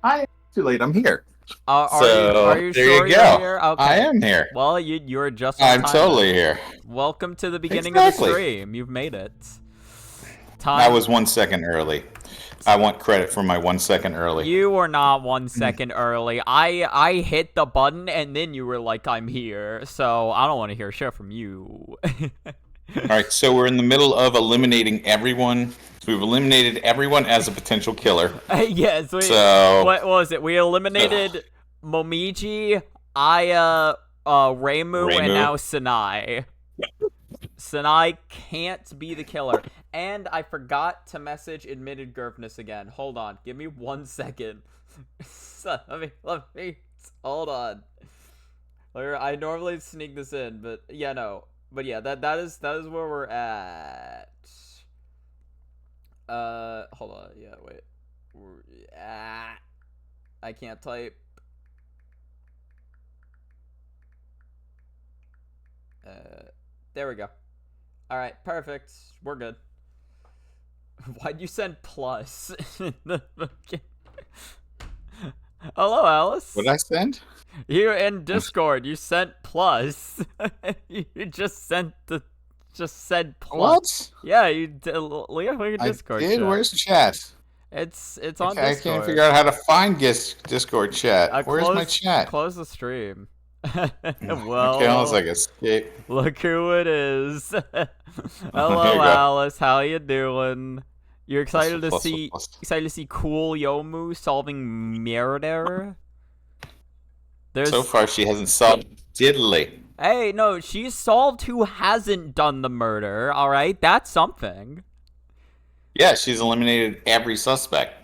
I too late. I'm here. Are So you there you sure you're go. here? I Okay. am here. Well, you're just on I'm time totally then. here. Welcome to the beginning of the Exactly. stream. You've made it. I Time. was 1 second early. I want credit for my 1 second early. You were not 1 second early. I hit the button and then you were like, I'm here. So I don't want to hear shit from you. All right, so we're in the middle of eliminating everyone. So we've eliminated everyone as a potential killer. Yes. So, What was it? We ugh, eliminated Momiji, Aya, Reimu, and Reimu. now Sinai. Sinai can't be the killer. And I forgot to message admitted Gerfness again. Hold on. Give me 1 second. let me, hold on. I normally sneak this in, but yeah, no. But yeah, that is where we're at. Hold on. Yeah, wait. I can't type. There we go. All right, perfect. We're good. Why'd you send plus? Hello, Alice. What did I send? You in Discord? You sent plus. You just said plus. What? Yeah, you did. Look at your I Discord did? chat. Where's the chat? It's on Okay, I can't Discord. figure out how to find Discord chat. Where's my chat? Close the stream. Okay, I was Well, like escape. look who it is. Here Hello, you go. Alice. How you doing? You're Plus, excited to plus, see plus. Cool Yomu solving murder? So There's far, she hasn't solved diddly. Hey, no, she's solved who hasn't done the murder. All right, that's something. Yeah, she's eliminated every suspect.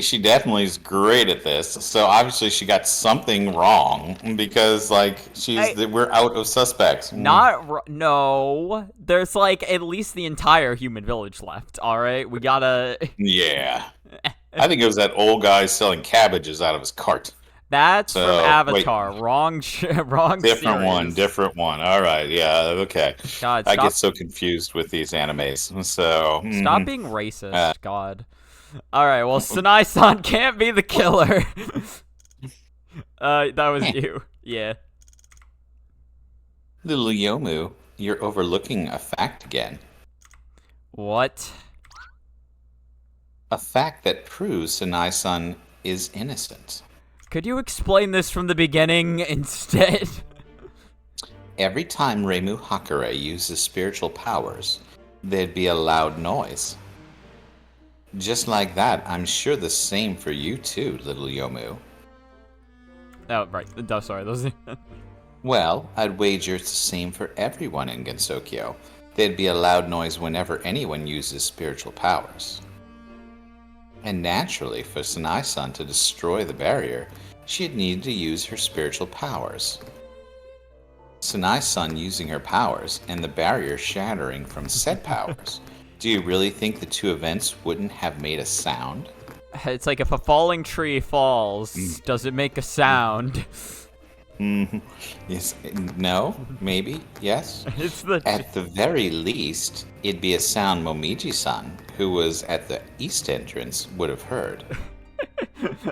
She definitely is great at this. So obviously, she got something wrong because, like, Hey, we're out of suspects. no. There's like at least the entire human village left. All right, we gotta. Yeah, I think it was that old guy selling cabbages out of his cart. That's from So wait, Avatar. Wrong different one, series. different one. All right, yeah, okay. God, I get so confused with these animes. So, stop being uh, racist. God. All right, well, Sanai-san can't be the killer. That was you. Yeah. little Yomu, you're overlooking a fact again. What? A fact that proves Sanai-san is innocent. Could you explain this from the beginning instead? Every time Reimu Hakare uses spiritual powers, there'd be a loud noise. Just like that, I'm sure the same for you too, little Yomu. Oh, right. Sorry, those. Well, I'd wager it's the same for everyone in Gensokyo. There'd be a loud noise whenever anyone uses spiritual powers. And naturally, for Sanai-san to destroy the barrier, she'd need to use her spiritual powers. Sanai-san using her powers, and the barrier shattering from said powers. Do you really think the two events wouldn't have made a sound? It's like if a falling tree falls, does it make a sound? Yes, no, maybe, yes. It's the. At the very least, it'd be a sound Momiji-san, who was at the east entrance, would have heard.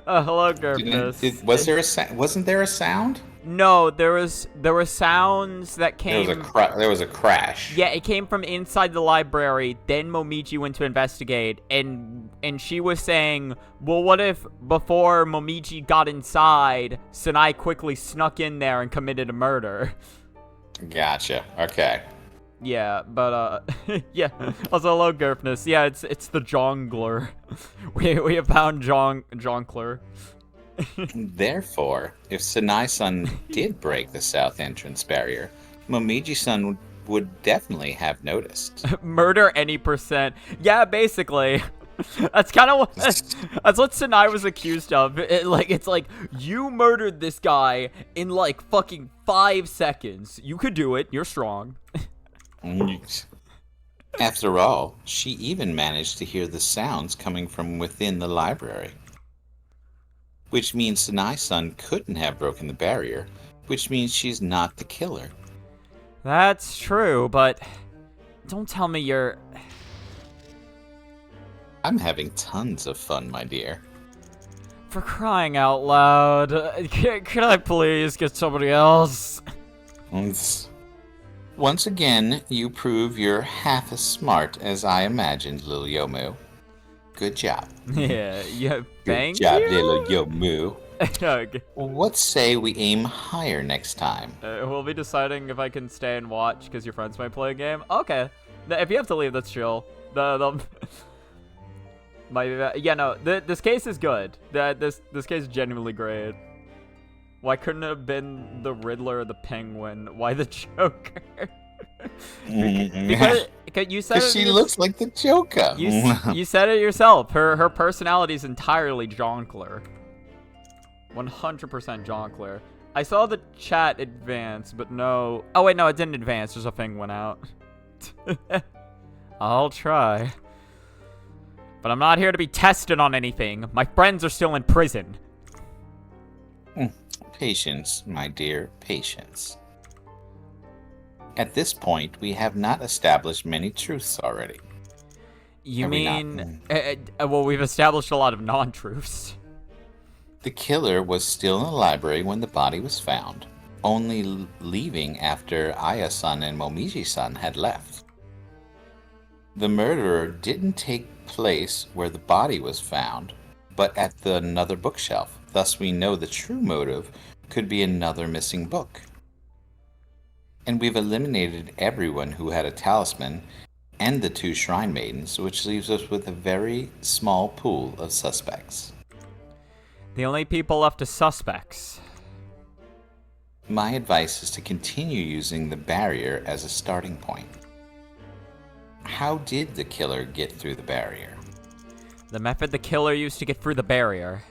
Hello, Gerpness. Wasn't there a sound? No, there were sounds that came. There was a crash. Yeah, it came from inside the library. Then Momiji went to investigate, and she was saying, "Well, what if before Momiji got inside, Sanai quickly snuck in there and committed a murder?" Gotcha. Okay. Yeah, but yeah. Also, hello, Gerpness. Yeah, it's the jongler. We have found Jonkler. Therefore, if Sanai-san did break the south entrance barrier, Momiji-san would definitely have noticed. Murder any percent. Yeah, basically. That's kind of what that's what Sanai was accused of. It's like you murdered this guy in like fucking 5 seconds. You could do it. You're strong. After all, she even managed to hear the sounds coming from within the library. Which means Sanai-san couldn't have broken the barrier, which means she's not the killer. That's true, but don't tell me you're. I'm having tons of fun, my dear. For crying out loud. Can I please get somebody else? Once again, you prove you're half as smart as I imagined, Lil Yomu. Good job. Yeah, Good thank job, you. Lil Yomu. Okay. What say we aim higher next time? We'll be deciding if I can stay and watch because your friends might play a game. Okay. If you have to leave, that's chill. This case is good. This case is genuinely great. Why couldn't it have been the Riddler or the Penguin? Why the Joker? because you said it. She looks like the Joker. You said it yourself. Her personality is entirely jongleur. 100% jongleur. I saw the chat advance, but no. Oh wait, no, it didn't advance. Just a thing went out. I'll try. But I'm not here to be tested on anything. My friends are still in prison. Patience, my dear, patience. At this point, we have not established many truths already. You mean... well, we've established a lot of non-truths. The killer was still in the library when the body was found, only leaving after Aya-san and Momiji-san had left. The murderer didn't take place where the body was found, but at another bookshelf. Thus we know the true motive could be another missing book. And we've eliminated everyone who had a talisman and the 2 shrine maidens, which leaves us with a very small pool of suspects. The only people left as suspects. My advice is to continue using the barrier as a starting point. How did the killer get through the barrier? The method the killer used to get through the barrier.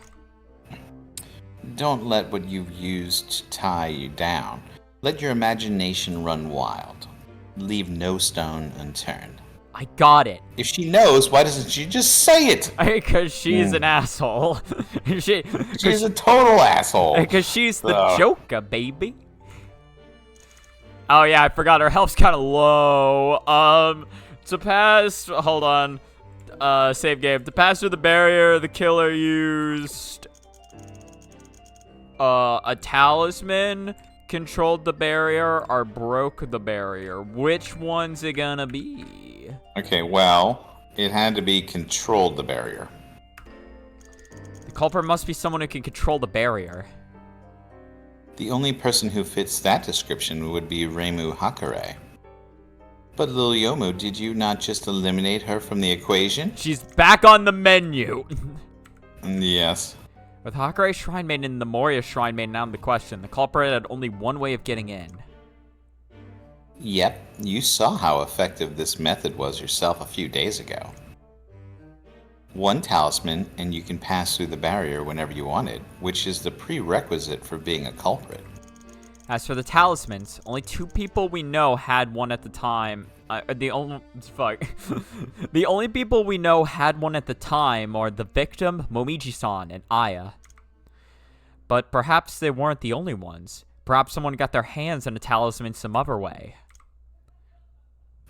Don't let what you've used tie you down. Let your imagination run wild. Leave no stone unturned. I got it. If she knows, why doesn't she just say it? Because she's an asshole. She's a total asshole. Because she's the Joker, baby. Oh yeah, I forgot her health's kind of low. To pass, hold on. Save game. To pass through the barrier, the killer used a talisman, controlled the barrier, or broke the barrier. Which one's it gonna be? Okay, well, it had to be controlled the barrier. The culprit must be someone who can control the barrier. The only person who fits that description would be Reimu Hakare. But Lil Yomu, did you not just eliminate her from the equation? She's back on the menu. Yes. With Hakare Shrine Maiden and the Moria Shrine Maiden out of the question, the culprit had only one way of getting in. Yep, you saw how effective this method was yourself a few days ago. 1 talisman, and you can pass through the barrier whenever you wanted, which is the prerequisite for being a culprit. As for the talismans, only 2 people we know had one at the time. The only people we know had one at the time are the victim, Momiji-san, and Aya. But perhaps they weren't the only ones. Perhaps someone got their hands on a talisman some other way.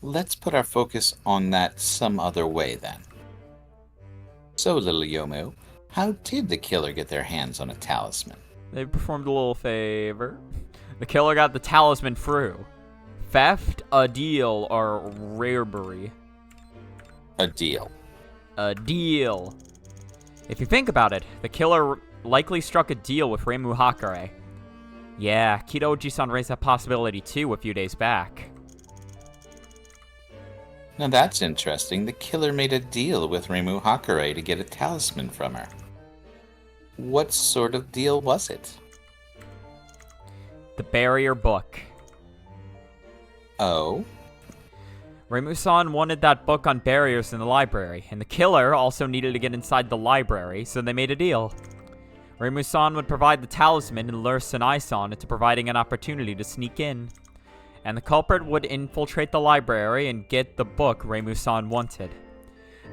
Let's put our focus on that some other way then. So, Little Yomu, how did the killer get their hands on a talisman? They performed a little favor. The killer got the talisman through theft, a deal, or robbery. A deal. A deal. If you think about it, the killer likely struck a deal with Reimu Hakare. Yeah, Kidoji-san raised that possibility too a few days back. Now that's interesting. The killer made a deal with Reimu Hakare to get a talisman from her. What sort of deal was it? The barrier book. Oh? Reimu-san wanted that book on barriers in the library, and the killer also needed to get inside the library, so they made a deal. Reimu-san would provide the talisman and lure Sanai-san into providing an opportunity to sneak in. And the culprit would infiltrate the library and get the book Reimu-san wanted.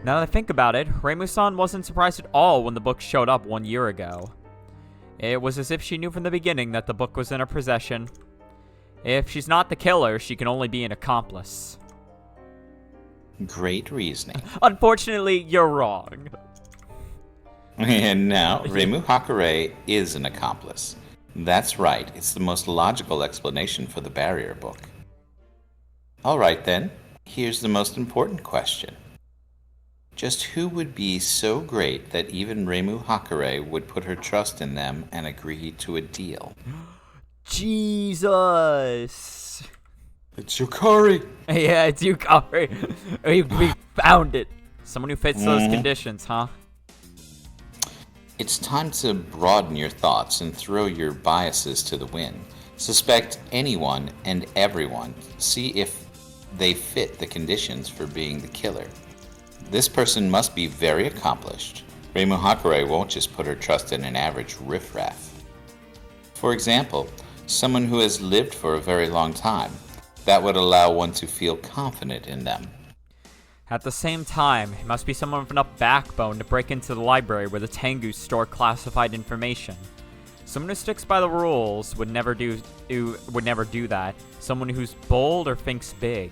Now that I think about it, Reimu-san wasn't surprised at all when the book showed up 1 year ago. It was as if she knew from the beginning that the book was in her possession. If she's not the killer, she can only be an accomplice. Great reasoning. Unfortunately, you're wrong. And now, Reimu Hakurei is an accomplice. That's right, it's the most logical explanation for the barrier book. Alright then, here's the most important question. Just who would be so great that even Reimu Hakurei would put her trust in them and agree to a deal? Jesus. It's Yukari! Yeah, it's Yukari. We found it. Someone who fits those conditions, huh? It's time to broaden your thoughts and throw your biases to the wind. Suspect anyone and everyone. See if they fit the conditions for being the killer. This person must be very accomplished. Reimu Hakurei won't just put her trust in an average riffraff. For example, someone who has lived for a very long time. That would allow one to feel confident in them. At the same time, it must be someone with enough backbone to break into the library where the Tengus store classified information. Someone who sticks by the rules would never do that. Someone who's bold or thinks big.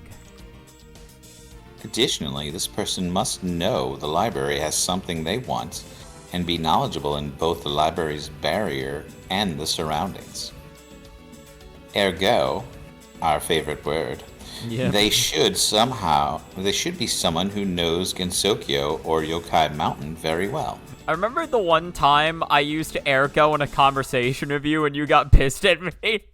Additionally, this person must know the library has something they want and be knowledgeable in both the library's barrier and the surroundings. Ergo, our favorite word, they should be someone who knows Gensokyo or Yokai Mountain very well. I remember the one time I used ergo in a conversation with you and you got pissed at me.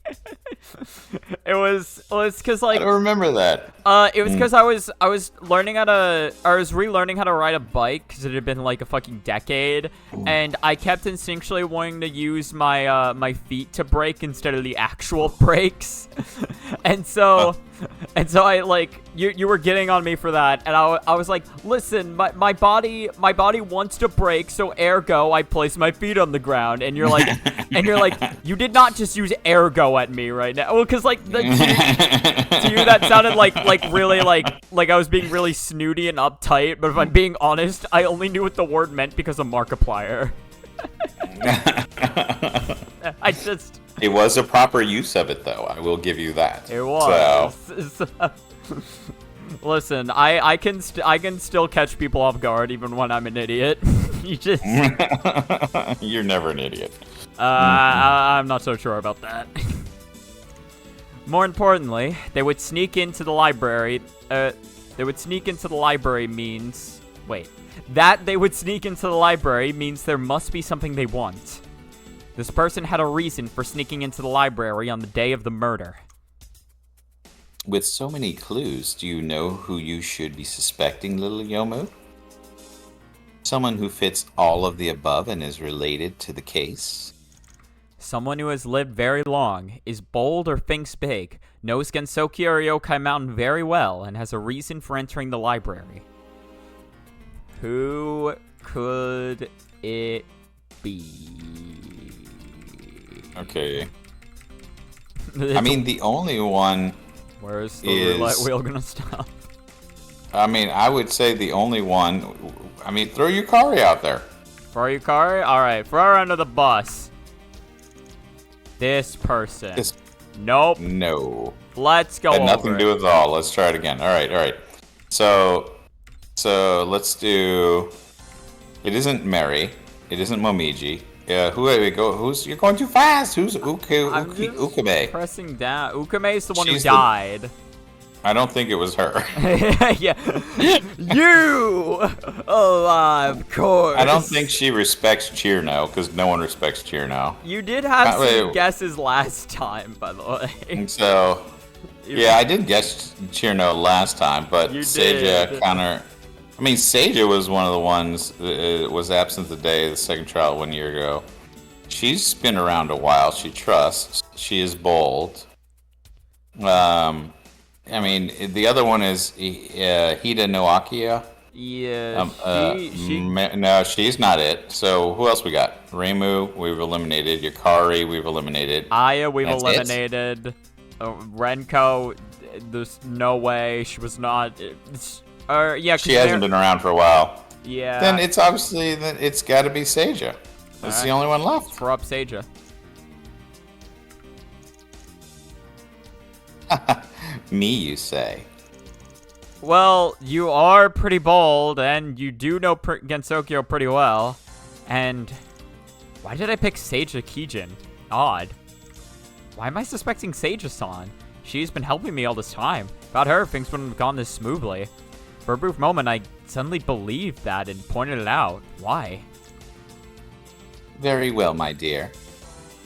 It was because like I don't remember that. It was because I was relearning how to ride a bike because it had been like a fucking decade, and I kept instinctually wanting to use my my feet to brake instead of the actual brakes, and so I like you were getting on me for that, and I was like, listen, my body wants to brake, so ergo I place my feet on the ground, and you're like you did not just use ergo at me right now. Well, because like to you that sounded like really like I was being really snooty and uptight, but if I'm being honest, I only knew what the word meant because of Markiplier. It was a proper use of it, though. I will give you that. It was. So. Listen, I can still catch people off guard even when I'm an idiot. You just You're never an idiot. I'm not so sure about that. More importantly, they would sneak into the library. That they would sneak into the library means there must be something they want. This person had a reason for sneaking into the library on the day of the murder. With so many clues, do you know who you should be suspecting, little Yomu? Someone who fits all of the above and is related to the case? Someone who has lived very long, is bold or thinks big, knows Gensokyo or Yokai Mountain very well, and has a reason for entering the library. Who could it be? Okay. I mean, the only one... Where's the roulette wheel gonna stop? I mean, I would say the only one... I mean, throw Yukari out there. Throw Yukari? Alright, throw her under the bus. This person. Nope. No. Let's go. Had nothing to do with it all. Let's try it again. All right. So let's do. It isn't Mary. It isn't Momiji. You're going too fast. Who's Ukame? Pressing down. Ukame is the one who died. I don't think it was her. Yeah. You! Oh, of course. I don't think she respects Cheerno, because no one respects Cheerno. You did have some guesses last time, by the way. So, yeah, I did guess Cheerno last time, but Seija counter... I mean, Seija was one of the ones that was absent the day of the second trial 1 year ago. She's been around a while. She trusts. She is bold. I mean, the other one is Hida no Akiya. Yeah. No, she's not it. So who else we got? Reimu, we've eliminated. Yukari, we've eliminated. Aya, we've eliminated. Renko, there's no way she was not. Yeah, she hasn't been around for a while. Yeah. Then it's obviously it's got to be Seija. That's the only one left. Throw up Seija. Me, you say? Well, you are pretty bold, and you do know Gensokyo pretty well. And why did I pick Seija Kijin? Odd. Why am I suspecting Seija-san? She's been helping me all this time. Without her, things wouldn't have gone this smoothly. For a brief moment, I suddenly believed that and pointed it out. Why? Very well, my dear.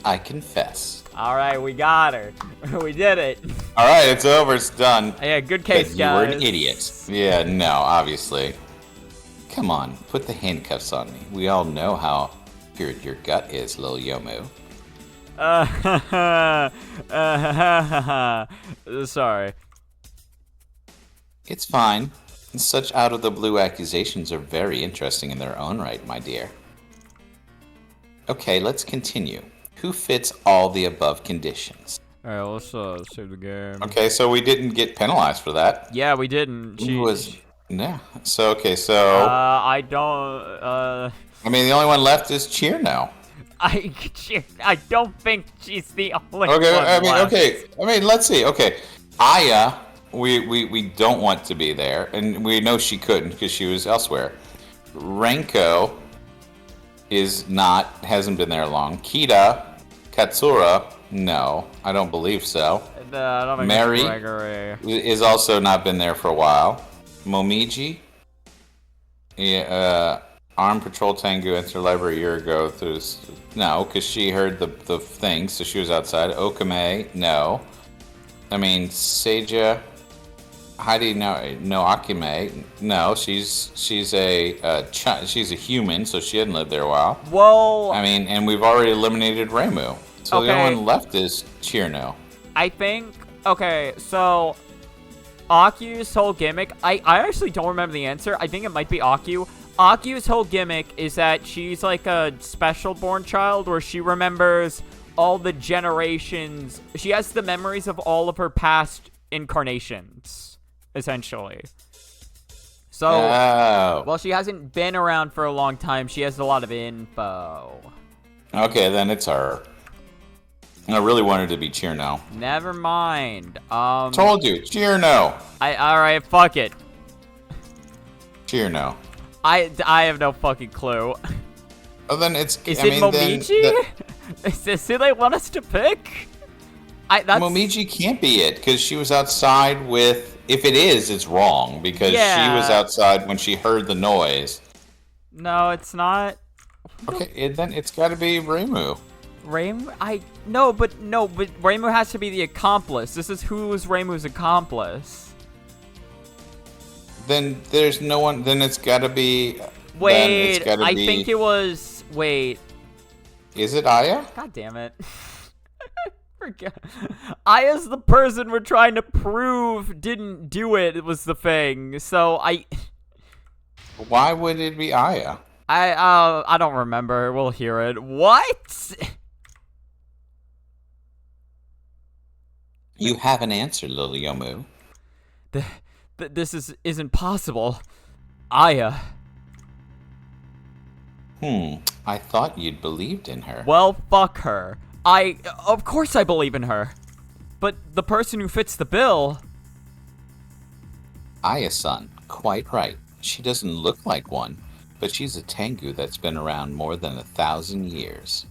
I confess. Alright, we got her. We did it. Alright, it's over. It's done. Yeah, good case, But guys. you were an idiot. Yeah, no, obviously. Come on, put the handcuffs on me. We all know how pure your gut is, Lil Yomu. Sorry. It's fine. Such out-of-the-blue accusations are very interesting in their own right, my dear. Okay, let's continue. Who fits all the above conditions? Alright, let's save the game. Okay, so we didn't get penalized for that. Yeah, we didn't. Who was... Yeah. So, okay, so... I don't, I mean, the only one left is Cheerno. I don't think she's the only Okay, one left. I mean, let's see. Okay, Aya, we don't want to be there, and we know she couldn't because she was elsewhere. Renko hasn't been there long. Kita, Katsura, no, I don't believe so. I don't think Mary it's Gregory. is also not been there for a while. Momiji, yeah, Armed Patrol Tengu entered the library a year ago. No, because she heard the thing, so she was outside. Okame, no. I mean, Seija, Heidi, no Akime, no. She's a human, so she hadn't lived there a while. Well, I mean, and we've already eliminated Reimu, so the only one left is Cheerno. I think. Okay, so Aku's whole gimmick. I actually don't remember the answer. I think it might be Aku. Aku's whole gimmick is that she's like a special born child where she remembers all the generations. She has the memories of all of her past incarnations, essentially. So, while she hasn't been around for a long time, she has a lot of info. Okay, then it's her. I really wanted to be Cheerno. Never mind. Told you, Cheerno. Alright, fuck it. Cheerno. I have no fucking clue. Oh, then it's... Is it Momiji? Is this who they want us to pick? Momiji can't be it, because she was outside with... If it is, it's wrong, because she was outside when she heard the noise. No, it's not. Okay, then it's got to be Reimu. Reimu? No, but Reimu has to be the accomplice. This is who is Reimu's accomplice. Then there's no one... Then it's got to be... Wait, I think it was... Wait. Is it Aya? God damn it. Aya's the person we're trying to prove didn't do it. It was the thing. So Why would it be Aya? I don't remember. We'll hear it. What? You have an answer, Lil Yomu. This isn't possible. Aya. I thought you'd believed in her. Well, fuck her. Of course I believe in her. But the person who fits the bill... Aya-san, quite right. She doesn't look like one, but she's a Tengu that's been around more than 1,000 years.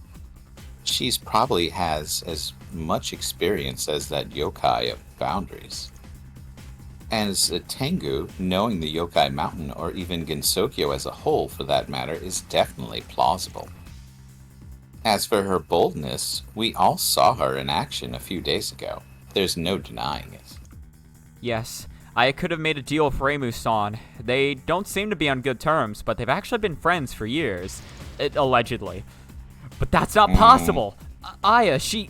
She's probably has as much experience as that yokai of boundaries. As a Tengu, knowing the Yokai Mountain, or even Gensokyo as a whole for that matter, is definitely plausible. As for her boldness, we all saw her in action a few days ago. There's no denying it. Yes, I could have made a deal with Reimu-san. They don't seem to be on good terms, but they've actually been friends for years. Allegedly. But that's not possible. Aya, she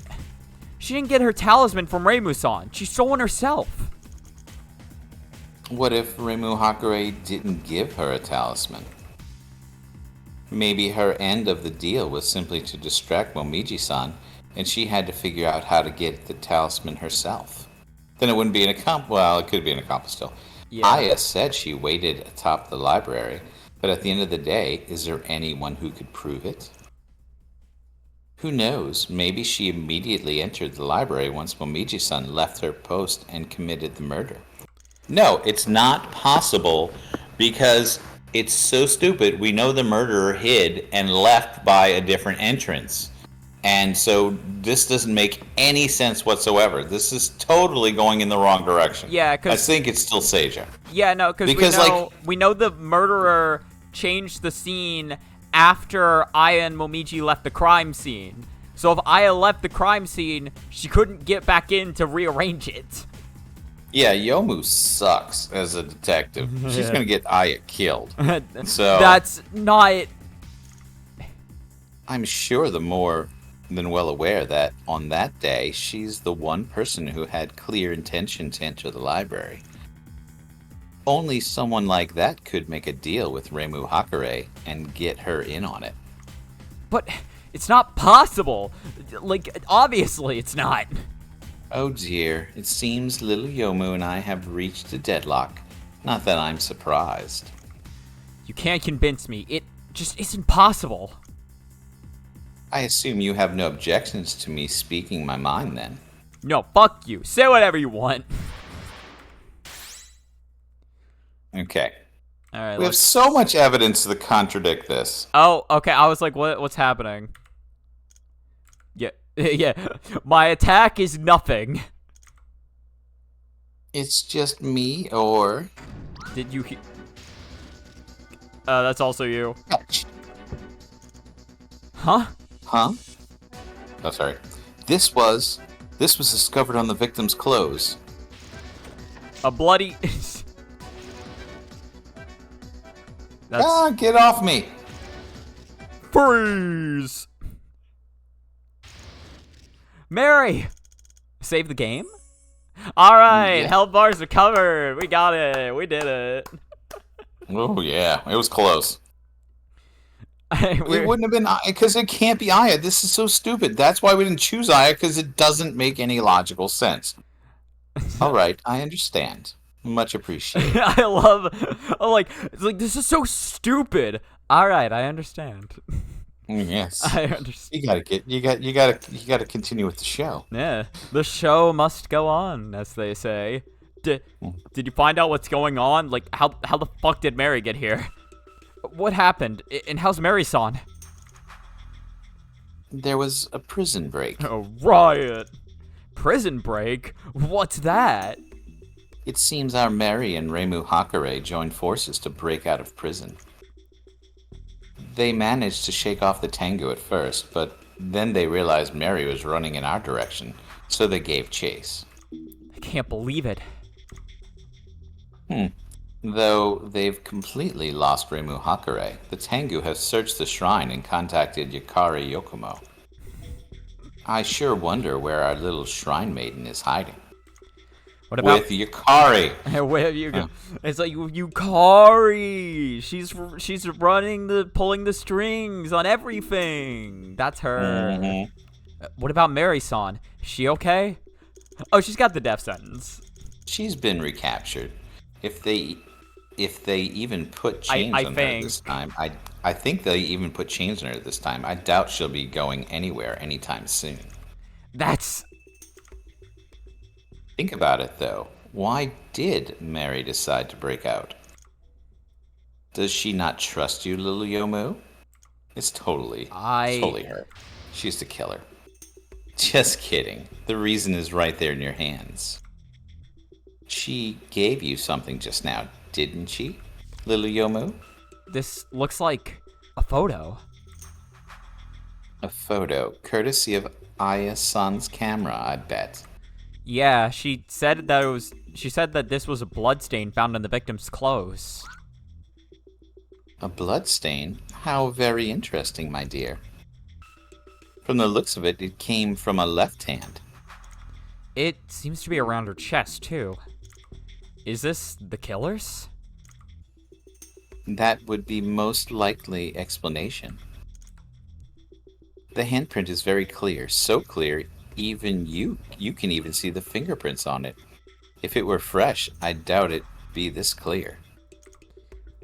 didn't get her talisman from Reimu-san. She stole one herself. What if Reimu Hakure didn't give her a talisman? Maybe her end of the deal was simply to distract Momiji-san, and she had to figure out how to get the talisman herself. Then it wouldn't be an accomplice. Well, it could be an accomplice still. Yeah. Aya said she waited atop the library, but at the end of the day, is there anyone who could prove it? Who knows? Maybe she immediately entered the library once Momiji-san left her post and committed the murder. No, it's not possible, because It's so stupid. We know the murderer hid and left by a different entrance. And so this doesn't make any sense whatsoever. This is totally going in the wrong direction. Yeah, I because think it's still Seja. yeah, no, because Because, like, we know the murderer changed the scene after Aya and Momiji left the crime scene. So if Aya left the crime scene, she couldn't get back in to rearrange it. yeah, Yomu sucks as a detective. She's going to get Aya killed. So That's not. I'm sure the more than well aware that on that day, she's the one person who had clear intention to enter the library. Only someone like that could make a deal with Reimu Hakare and get her in on it. But it's not possible. Like, obviously, it's not. Oh dear, it seems little Yomu and I have reached a deadlock. Not that I'm surprised. You can't convince me. It just isn't possible. I assume you have no objections to me speaking my mind then. No, fuck you. Say whatever you want. Okay. All right. We have so much evidence to contradict this. Oh, okay. I was like, what's happening? Yeah, yeah. My attack is nothing. It's just me, or... Did you? That's also you. Huh? Huh? Oh, sorry. This was discovered on the victim's clothes. A bloody. That's Ah, get off me! freeze. Mary, save the game. All right, Yeah. health bars are covered. We got it. We did it. Oh yeah, it was close. It We're- wouldn't have been because it can't be Aya. This is so stupid. That's why we didn't choose Aya, because it doesn't make any logical sense. All right, I understand. Much appreciated. I'm like, it's like, this is so stupid. All right, I understand. Yes. I understand. You gotta continue with the show. Yeah, the show must go on, as they say. Did you find out what's going on? Like, how the fuck did Mary get here? What happened? And how's Mary-san? There was a prison break. A riot. Prison break? What's that? It seems our Mary and Reimu Hakare joined forces to break out of prison. They managed to shake off the Tengu at first, but then they realized Mary was running in our direction, so they gave chase. I can't believe it. Though they've completely lost Reimu Hakare, the Tengu have searched the shrine and contacted Yakari Yokomo. I sure wonder where our little shrine maiden is hiding. What about With Yakari! where have you go? It's like Yukari. She's pulling the strings on everything. That's her. What about Mary-san? Is she okay? Oh, she's got the death sentence. She's been recaptured. If they even put chains I on her think. this time, I think they even put chains on her this time. I doubt she'll be going anywhere anytime soon. That's Think about it, though. Why did Mary decide to break out? Does she not trust you, little Yomu? It's totally her. She's the killer. Just kidding. The reason is right there in your hands. She gave you something just now, didn't she, little Yomu? This looks like a photo. A photo, courtesy of Aya-san's camera, I bet. Yeah, she said that this was a bloodstain found on the victim's clothes. A bloodstain? How very interesting, my dear. From the looks of it, it came from a left hand. It seems to be around her chest, too. Is this the killer's? That would be most likely explanation. The handprint is very clear, so clear even you can even see the fingerprints on it. If it were fresh, I doubt it'd be this clear.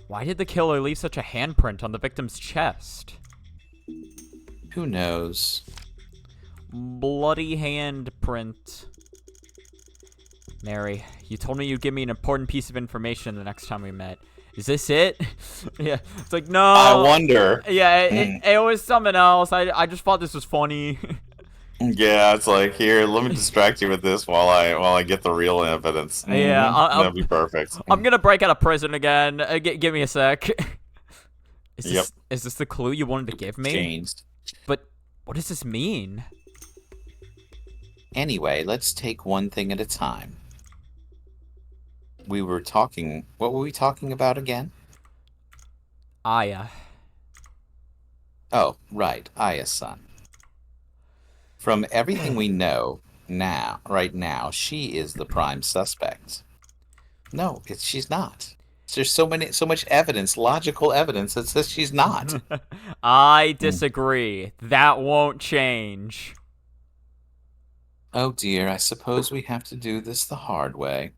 Why did the killer leave such a handprint on the victim's chest? Who knows? Bloody handprint. Mary, you told me you'd give me an important piece of information the next time we met. Is this it? Yeah. It's like, no. I wonder. Yeah, it was something else. I just thought this was funny. Yeah, it's like, here, let me distract you with this while I get the real evidence. Yeah, That'd be perfect. I'm gonna break out of prison again. Give me a sec. Yep. Is this the clue you wanted to give me? Changed. But what does this mean? Anyway, let's take one thing at a time. What were we talking about again? Aya. Oh, right, Aya's son. From everything we know right now, she is the prime suspect. No, she's not. There's so much evidence, logical evidence that says she's not. I disagree. That won't change. Oh dear, I suppose we have to do this the hard way.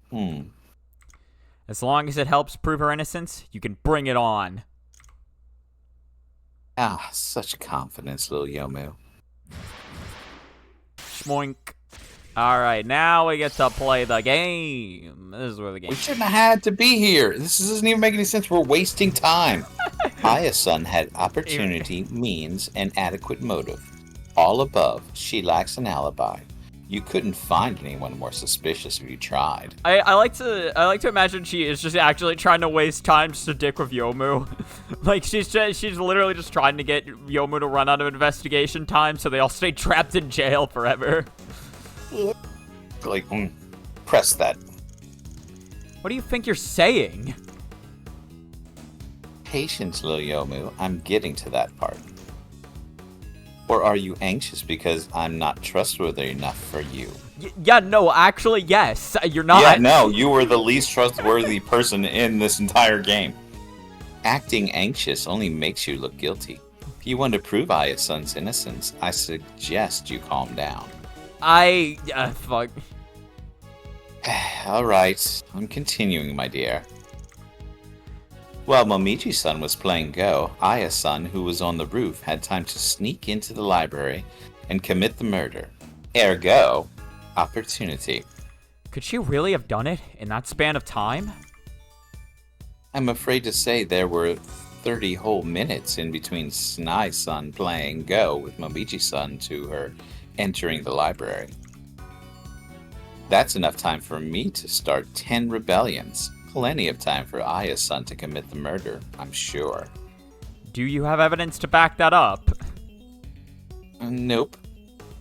As long as it helps prove her innocence, you can bring it on. Ah, such confidence, little Yomu. Schmoink. Alright, now we get to play the game. This is where the game... We shouldn't have had to be here. This doesn't even make any sense. We're wasting time. Aya's son had opportunity, means, and adequate motive. All above, she lacks an alibi. You couldn't find anyone more suspicious if you tried. I like to imagine she is just actually trying to waste time just to dick with Yomu. Like she's literally just trying to get Yomu to run out of investigation time so they all stay trapped in jail forever. Like, press that. What do you think you're saying? Patience, little Yomu. I'm getting to that part. Or are you anxious because I'm not trustworthy enough for you? Yeah, no, actually, yes. You're not. Yeah, no, you were the least trustworthy person in this entire game. Acting anxious only makes you look guilty. If you want to prove Aya's son's innocence, I suggest you calm down. Fuck. Alright, I'm continuing, my dear. While Momiji's son was playing Go, Aya's son, who was on the roof, had time to sneak into the library and commit the murder. Ergo, opportunity. Could she really have done it in that span of time? I'm afraid to say there were 30 whole minutes in between Sanai's son playing Go with Momiji's son to her entering the library. That's enough time for me to start 10 rebellions. Plenty of time for Aya's son to commit the murder, I'm sure. Do you have evidence to back that up? Nope.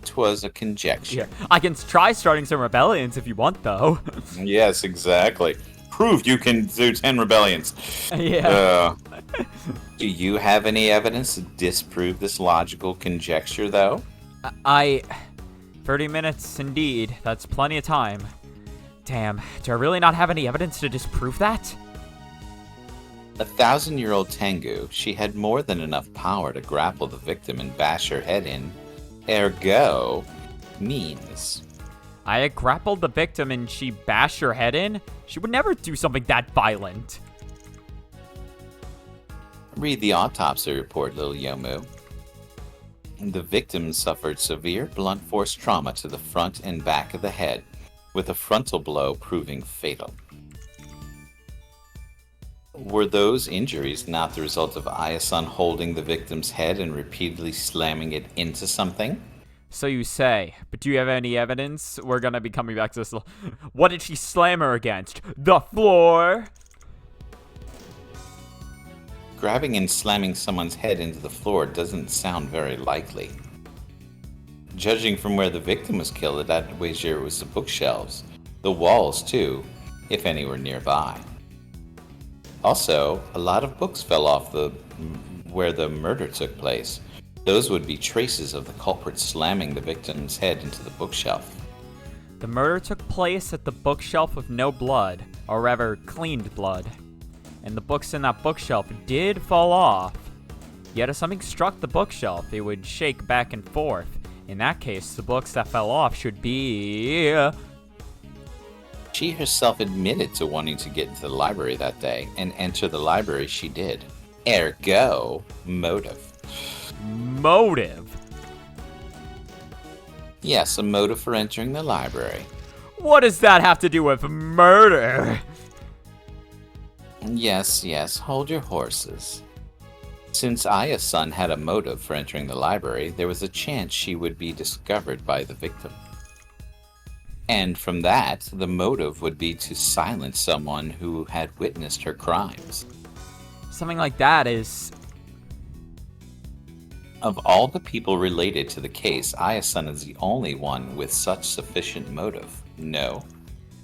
'Twas a conjecture. Yeah. I can try starting some rebellions if you want, though. Yes, exactly. Prove you can do 10 rebellions. Yeah. Do you have any evidence to disprove this logical conjecture, though? 30 minutes, indeed. That's plenty of time. Damn, do I really not have any evidence to disprove that? A 1,000-year-old Tengu, she had more than enough power to grapple the victim and bash her head in. Ergo, means. I had grappled the victim and she bashed her head in? She would never do something that violent. Read the autopsy report, little Yomu. The victim suffered severe blunt force trauma to the front and back of the head, with a frontal blow proving fatal. Were those injuries not the result of Ayasan holding the victim's head and repeatedly slamming it into something? So you say, but do you have any evidence? We're gonna be coming back to this. What did she slam her against? The floor? Grabbing and slamming someone's head into the floor doesn't sound very likely. Judging from where the victim was killed, I'd wager it was the bookshelves. The walls, too, if any were nearby. Also, a lot of books fell off where the murder took place. Those would be traces of the culprit slamming the victim's head into the bookshelf. The murder took place at the bookshelf with no blood, or rather, cleaned blood. And the books in that bookshelf did fall off. Yet if something struck the bookshelf, it would shake back and forth. In that case, the books that fell off should be... She herself admitted to wanting to get into the library that day, and enter the library she did. Ergo, motive. Motive? Yes, a motive for entering the library. What does that have to do with murder? Yes, yes, hold your horses. Since Ayasun had a motive for entering the library, there was a chance she would be discovered by the victim. And from that, the motive would be to silence someone who had witnessed her crimes. Something like that is... Of all the people related to the case, Ayasun is the only one with such sufficient motive. No?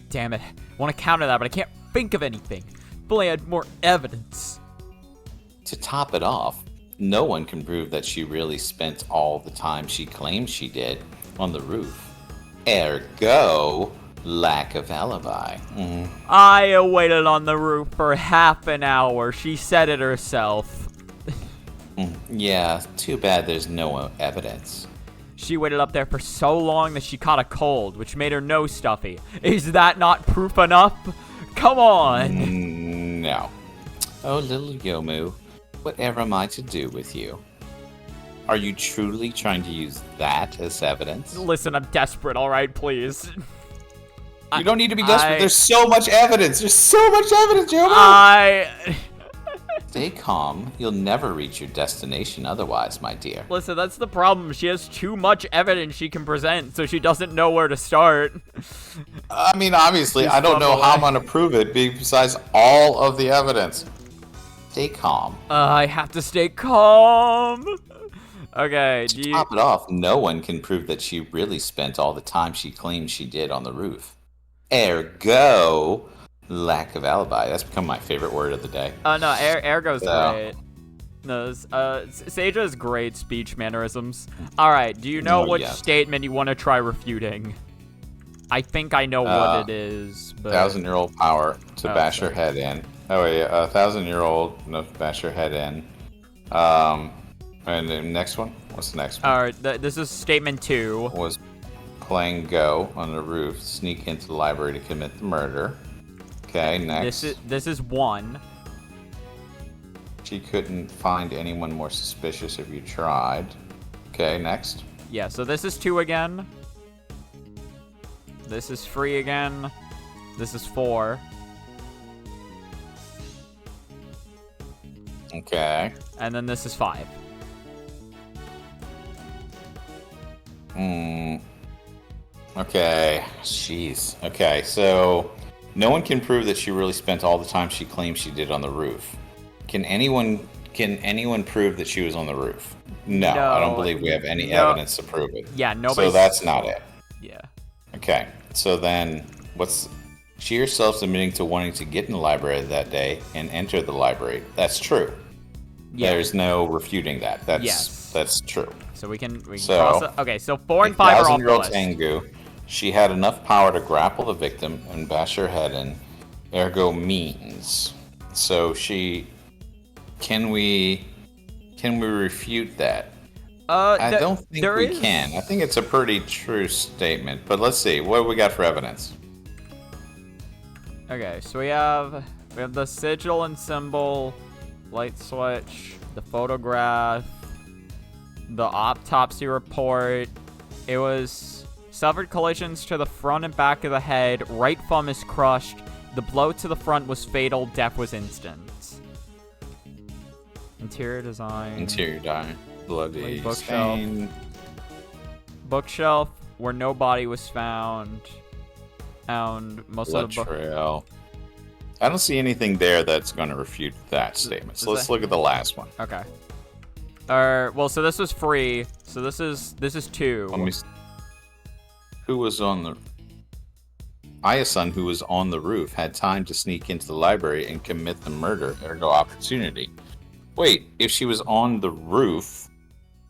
Damn it. I want to counter that, but I can't think of anything. If only I had more evidence. To top it off, no one can prove that she really spent all the time she claims she did on the roof. Ergo, lack of alibi. I waited on the roof for half an hour. She said it herself. Yeah, too bad there's no evidence. She waited up there for so long that she caught a cold, which made her nose stuffy. Is that not proof enough? Come on! No. Oh, little Yomu, whatever am I to do with you? Are you truly trying to use that as evidence? Listen, I'm desperate, alright, please. You don't need to be desperate. There's so much evidence. There's so much evidence, Yomu! Stay calm. You'll never reach your destination otherwise, my dear. Listen, that's the problem. She has too much evidence she can present, so she doesn't know where to start. I mean, obviously, I don't know how I'm going to prove it besides all of the evidence. Stay calm. I have to stay calm. Okay, to top it off, no one can prove that she really spent all the time she claims she did on the roof. Ergo, lack of alibi. That's become my favorite word of the day. No, ergo's great. No, Sage has great speech mannerisms. Alright, do you know which statement you want to try refuting? I think I know what it is, but... 1,000-year-old power to bash her head in. Oh, yeah, 1,000-year-old, no, bash her head in. And the next one? What's the next one? Alright, this is statement 2. Was playing Go on the roof, sneak into the library to commit the murder. Okay, next. This is 1. She couldn't find anyone more suspicious if you tried. Okay, next. Yeah, so this is 2 again. This is 3 again. This is 4. Okay. And then this is 5. Okay. Jeez. Okay, so no one can prove that she really spent all the time she claims she did on the roof. Can anyone prove that she was on the roof? No, I don't believe we have any evidence to prove it. Yeah, nobody. So that's not it. Yeah. Okay. So then what's she herself admitting to wanting to get in the library that day and enter the library. That's true. Yeah. There's no refuting that. That's true. So we can cross it. Okay, so 4 and 5 are off the list. Tengu, she had enough power to grapple the victim and bash her head in. Ergo means. So can we refute that? I don't think we can. I think it's a pretty true statement. But let's see. What do we got for evidence? Okay, so we have the sigil and symbol, light switch, the photograph, the autopsy report. It was suffered collisions to the front and back of the head. Right thumb is crushed. The blow to the front was fatal. Death was instant. Interior design. Bloody bookshelf. stain. Bookshelf where no body was found. And most blood of the trail. I don't see anything there that's going to refute that statement. So let's look at the last one. Okay. Well, so this was free. So this is 2. Let me see. Who was on the... Ayasun, who was on the roof, had time to sneak into the library and commit the murder, ergo opportunity. Wait, if she was on the roof,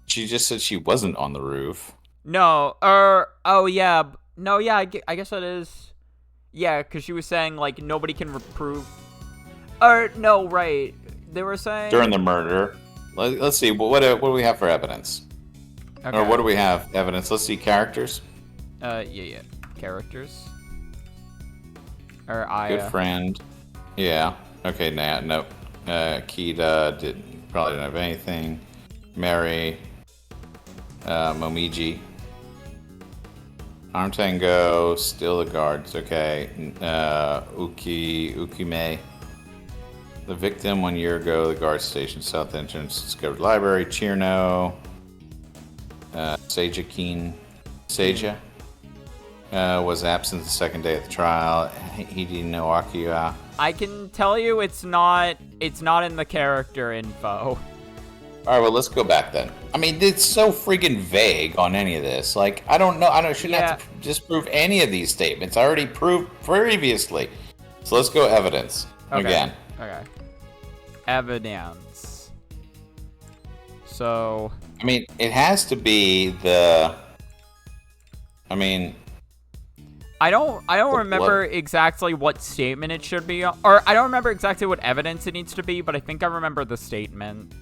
she just said she wasn't on the roof. No, oh yeah, no, yeah, I guess that is, yeah, because she was saying, like, nobody can prove, no, right, they were saying... During the murder. Let's see, what do we have for evidence? Okay. Or what do we have evidence? Let's see, characters? Yeah, characters. Good friend. Yeah, okay, no. Kita probably didn't have anything. Mary, Momiji, Armtango, still the guards. Okay, Ukime, The victim 1 year ago, the guard station south entrance, discovered library, Chirno, Seja was absent the second day of the trial. Hidi no Akuya. I can tell you it's not in the character info. Alright, well, let's go back then. I mean, it's so freaking vague on any of this. Like, I don't know. I shouldn't have to disprove any of these statements. I already proved previously. So let's go evidence again. Okay. Evidence. So. I mean, it has to be the. I mean. I don't remember exactly what statement it should be, or I don't remember exactly what evidence it needs to be, but I think I remember the statement.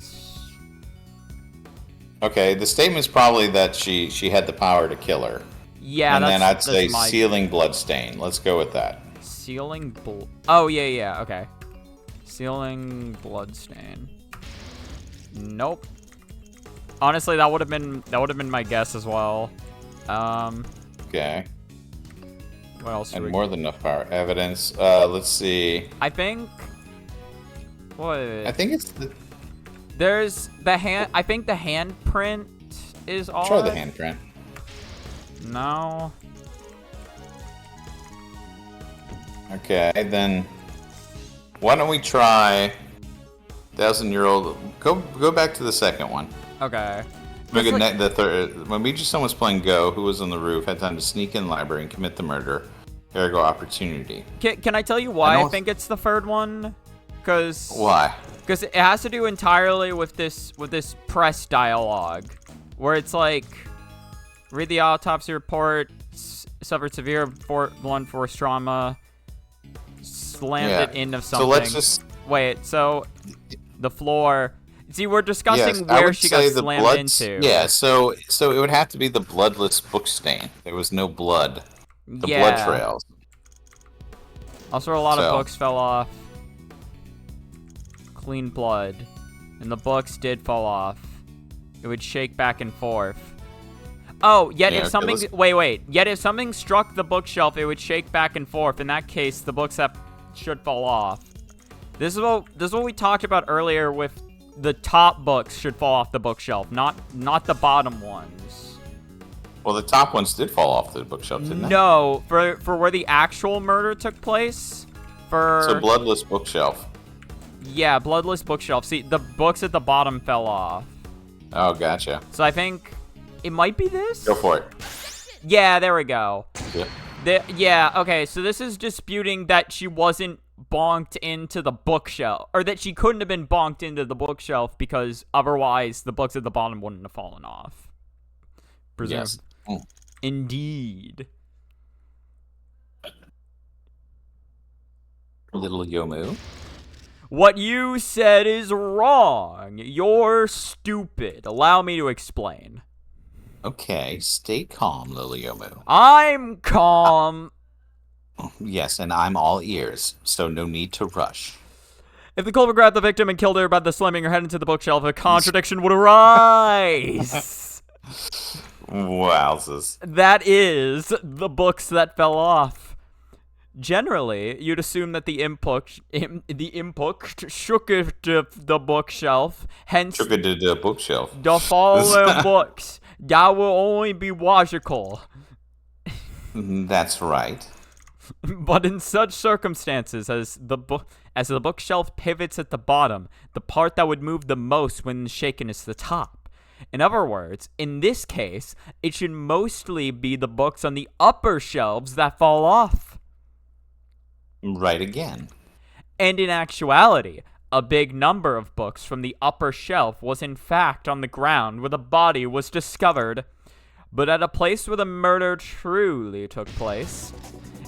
Okay, the statement's probably that she had the power to kill her. Yeah, and then I'd say sealing bloodstain. Let's go with that. Sealing Oh yeah, okay. Sealing bloodstain. Nope. Honestly, that would have been my guess as well. Okay. What else? And more than enough power. Evidence. Let's see. I think. What? I think it's the. There's the hand. I think the handprint is all. Try the handprint. No. Okay, then. Why don't we try 1,000-year-old? Go back to the second one. Okay. The third. When someone was playing Go, who was on the roof, had time to sneak in the library and commit the murder. Ergo opportunity. Can I tell you why I think it's the third one? Why? Because it has to do entirely with this press dialogue, where it's like, read the autopsy report, suffered severe blunt force trauma, slammed it into something. So let's just wait. So the floor. See, we're discussing where she got slammed into. Yeah. So it would have to be the bloodless book stain. There was no blood. The blood trails. Also, a lot of books fell off. Clean blood. And the books did fall off. It would shake back and forth. Oh, yet if something... Wait. Yet if something struck the bookshelf, it would shake back and forth. In that case, the books should fall off. This is what we talked about earlier with the top books should fall off the bookshelf, not the bottom ones. Well, the top ones did fall off the bookshelf, didn't they? No, for where the actual murder took place. So bloodless bookshelf. Yeah, bloodless bookshelf. See, the books at the bottom fell off. Oh, gotcha. So I think it might be this? Go for it. Yeah, there we go. Yeah. Okay, so this is disputing that she wasn't bonked into the bookshelf, or that she couldn't have been bonked into the bookshelf because otherwise the books at the bottom wouldn't have fallen off. Yes. Indeed. Little Yomu. What you said is wrong. You're stupid. Allow me to explain. Okay, stay calm, Lilyomu. I'm calm. Yes, and I'm all ears, so no need to rush. If the culprit grabbed the victim and killed her by the slamming her head into the bookshelf, a contradiction would arise. Wowzers. That is the books that fell off. Generally, you'd assume that the input shook the bookshelf, hence Shook it to the bookshelf. the following books. That will only be logical. That's right. But in such circumstances, as the bookshelf pivots at the bottom, the part that would move the most when shaken is the top. In other words, in this case, it should mostly be the books on the upper shelves that fall off. Right again. And in actuality, a big number of books from the upper shelf was in fact on the ground where the body was discovered. But at a place where the murder truly took place,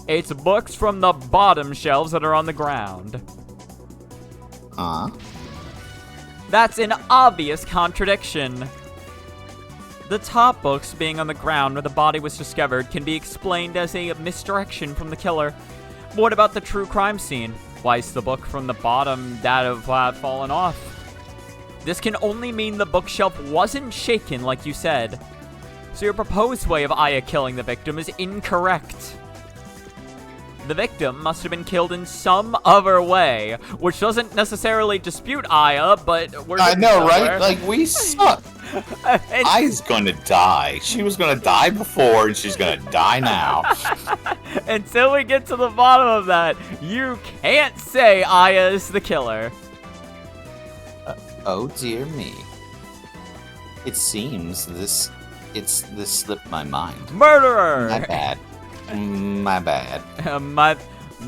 it's books from the bottom shelves that are on the ground. Huh? That's an obvious contradiction. The top books being on the ground where the body was discovered can be explained as a misdirection from the killer. But what about the true crime scene? Why is the book from the bottom that have fallen off? This can only mean the bookshelf wasn't shaken like you said. So your proposed way of Aya killing the victim is incorrect. The victim must have been killed in some other way, which doesn't necessarily dispute Aya, but we're I getting know, somewhere. right? Like, we suck. Aya's gonna die. She was gonna die before, and she's gonna die now. Until we get to the bottom of that, you can't say Aya is the killer. Oh dear me. It seems this slipped my mind. Murderer! My bad. My bad.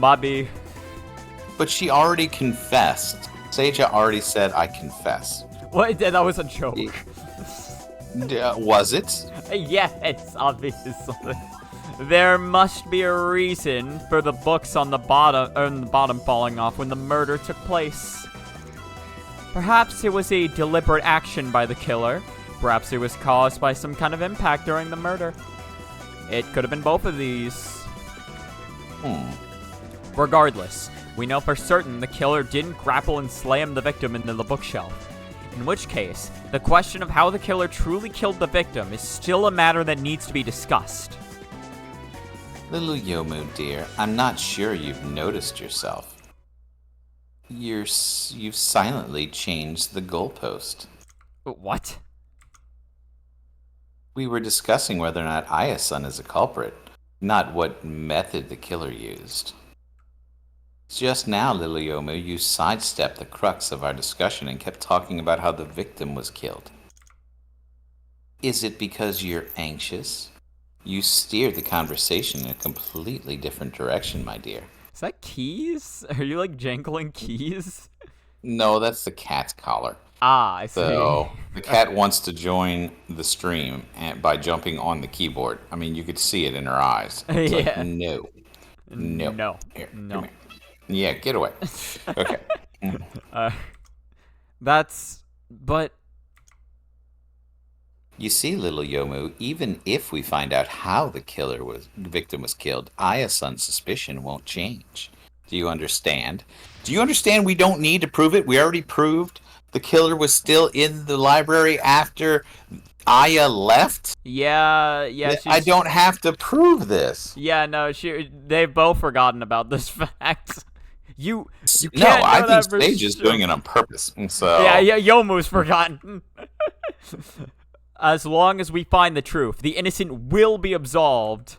Bobby. But she already confessed. Seija already said, I confess. What? That was a joke. Was it? Yes, obviously. There must be a reason for the books on the bottom falling off when the murder took place. Perhaps it was a deliberate action by the killer. Perhaps it was caused by some kind of impact during the murder. It could have been both of these. Regardless, we know for certain the killer didn't grapple and slam the victim into the bookshelf. In which case, the question of how the killer truly killed the victim is still a matter that needs to be discussed. Little Yomu, dear, I'm not sure you've noticed yourself. You've silently changed the goalpost. What? We were discussing whether or not Aya-san is a culprit, not what method the killer used. Just now, Little Yomu, you sidestepped the crux of our discussion and kept talking about how the victim was killed. Is it because you're anxious? You steered the conversation in a completely different direction, my dear. Is that keys? Are you like jangling keys? No, that's the cat's collar. Ah, I see. So the cat wants to join the stream by jumping on the keyboard. I mean, you could see it in her eyes. It's Yeah. like, no. Here, No. come here. Yeah, get away. Okay. But You see, Little Yomu, even if we find out how the victim was killed, Aya-san's suspicion won't change. Do you understand? Do you understand we don't need to prove it? We already proved the killer was still in the library after Aya left? yeah, I don't have to prove this. Yeah, no, they've both forgotten about this fact. You No, can't know I that think for Sage is sure. doing it on purpose. So Yeah, Yomu's forgotten. As long as we find the truth, the innocent will be absolved.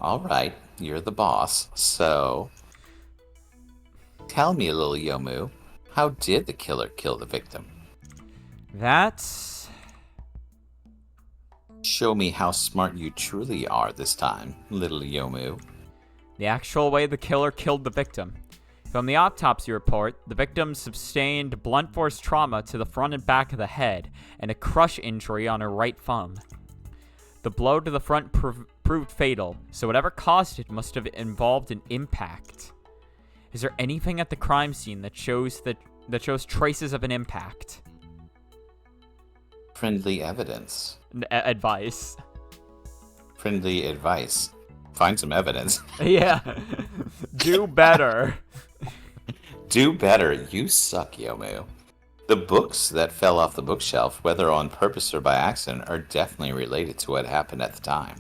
All right, you're the boss. So, tell me, Little Yomu, how did the killer kill the victim? That's... Show me how smart you truly are this time, Little Yomu. the actual way the killer killed the victim. From the autopsy report, the victim sustained blunt force trauma to the front and back of the head and a crush injury on her right thumb. The blow to the front proved fatal, so whatever caused it must have involved an impact. Is there anything at the crime scene that shows traces of an impact? Friendly evidence. Advice. Friendly advice. Find some evidence. Yeah. Do better. Do better. You suck, Yomu. The books that fell off the bookshelf, whether on purpose or by accident, are definitely related to what happened at the time.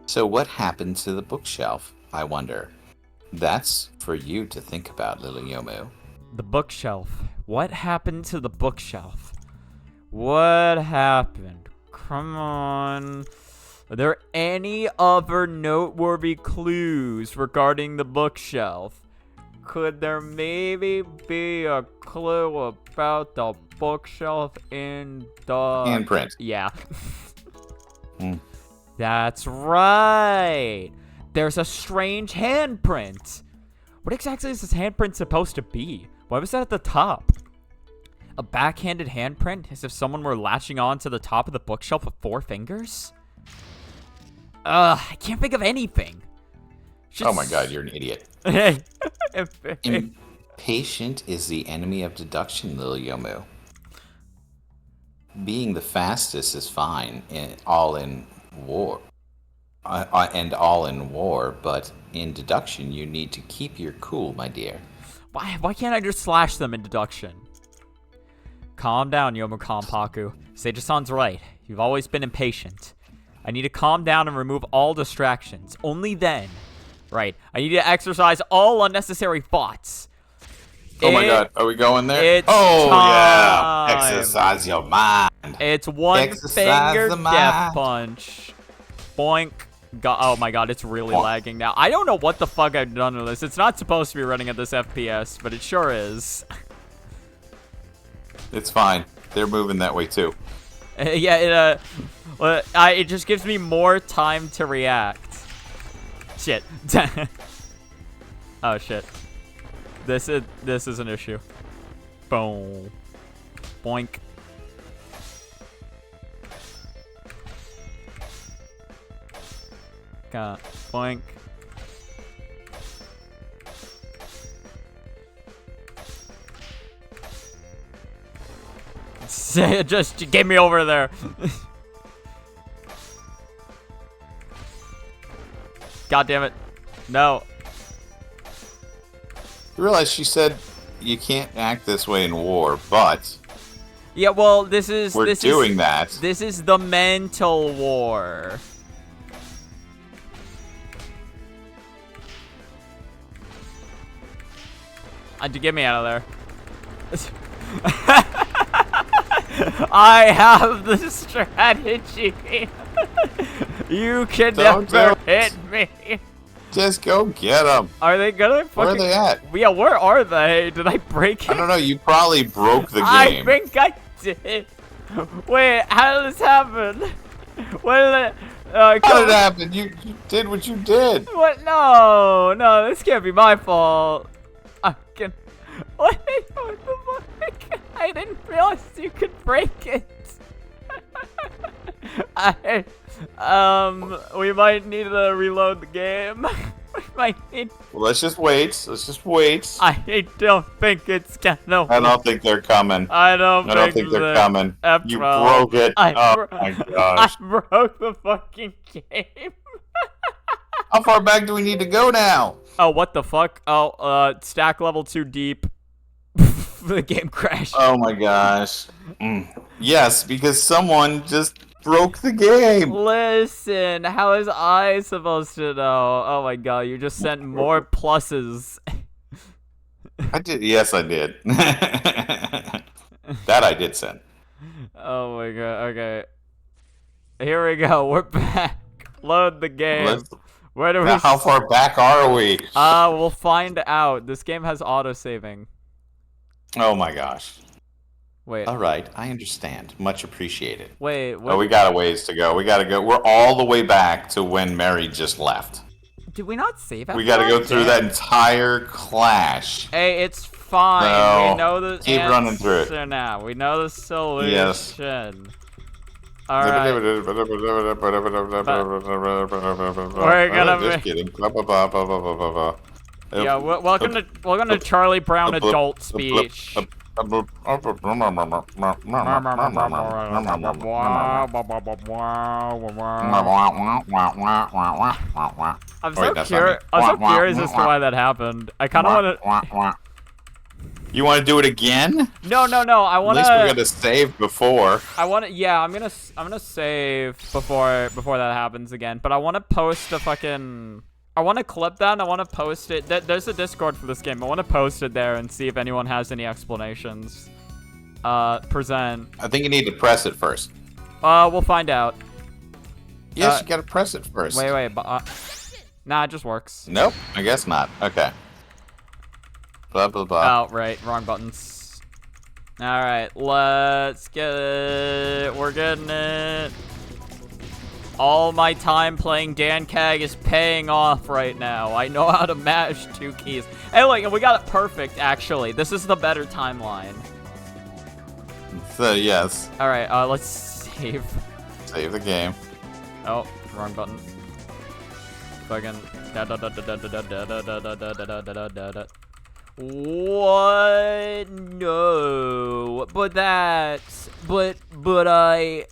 So what happened to the bookshelf, I wonder? That's for you to think about, Little Yomu. The bookshelf. What happened to the bookshelf? What happened? Come on. Are there any other noteworthy clues regarding the bookshelf? Could there maybe be a clue about the bookshelf in the... Handprint. Yeah. That's right. There's a strange handprint. What exactly is this handprint supposed to be? Why was that at the top? A backhanded handprint, as if someone were latching on to the top of the bookshelf with 4 fingers? I can't think of anything. Oh my god, you're an idiot. Impatient is the enemy of deduction, Little Yomu. Being the fastest is fine, all in war, but in deduction you need to keep your cool, my dear. Why can't I just slash them in deduction? Calm down, Yomu Kanpaku. Seija-san's right. You've always been impatient. I need to calm down and remove all distractions. Only then. Right. I need to exercise all unnecessary thoughts. Oh my god, are we going there? It's yeah! time. Exercise your mind. It's one Exercise finger the death mind. punch. Boink. Oh my god, it's really lagging now. I don't know what the fuck I've done with this. It's not supposed to be running at this FPS, but it sure is. It's fine. They're moving that way too. Yeah, it just gives me more time to react. Shit. Oh shit. This is an issue. Boom. Boink. Boink. Just get me over there. God damn it. No. You realize she said you can't act this way in war, but yeah, well, this is doing that. This is the mental war. To get me out of there. I have the strategy. You can never hit me. Just go get them. Are they gonna fucking... Where are they at? Yeah, where are they? Did I break it? I don't know. You probably broke the game. I think I did. Wait, how did this happen? What did it... How did it happen? You did what you did. What? No, this can't be my fault. I can... What the fuck? I didn't realize you could break it. We might need to reload the game. We might need... Well, let's just wait. I don't think it's gonna work. I don't think they're coming. I don't think they're coming. You broke it. Oh my gosh. I broke the fucking game. How far back do we need to go now? Oh, what the fuck? Oh, stack level 2 deep. The game crashed. Oh my gosh. Yes, because someone just broke the game. Listen, how is I supposed to know? Oh my god, you just sent more pluses. I did. Yes, I did. That I did send. Oh my god, okay. Here we go, we're back. Load the game. Where do we... How far back are we? We'll find out. This game has auto-saving. Oh my gosh. Wait. All right, I understand. Much appreciated. Wait. Oh, we got a ways to go. We gotta go. We're all the way back to when Mary just left. Did we not save after We gotta go through that entire clash. Hey, it's fine. No. We know the Keep running through it. now. We know the solution. Yes. Alright. We're gonna just kidding. Yeah, welcome to Charlie Brown adult speech. I'm I'm so curious as to why that happened. I kind of want to... You want to do it again? No. I want to... At least we're gonna save before. Yeah, I'm gonna save before that happens again. But I want to post a fucking... I want to clip that and I want to post it. There's a Discord for this game. I want to post it there and see if anyone has any explanations. Present. I think you need to press it first. We'll find out. Yes, you gotta press it first. Wait, but nah, it just works. Nope, I guess not. Okay. Blah blah blah. Oh, right, wrong buttons. All right, let's get it. We're getting it. All my time playing Dan Cag is paying off right now. I know how to mash 2 keys. Hey, look, we got it perfect, actually. This is the better timeline. So, yes. All right, let's save. Save the game. Oh, wrong button. Fucking. What? No. But I...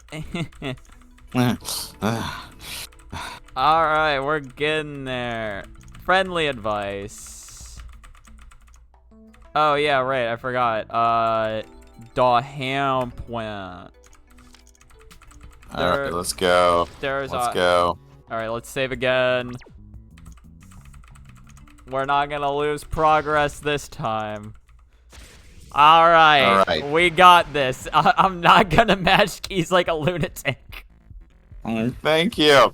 Alright, we're getting there. Friendly advice. Oh, yeah, right, I forgot. Da ham plant. Alright, let's go. Let's go. Alright, let's save again. We're not gonna lose progress this time. Alright, we got this. I'm not gonna match keys like a lunatic. Thank you.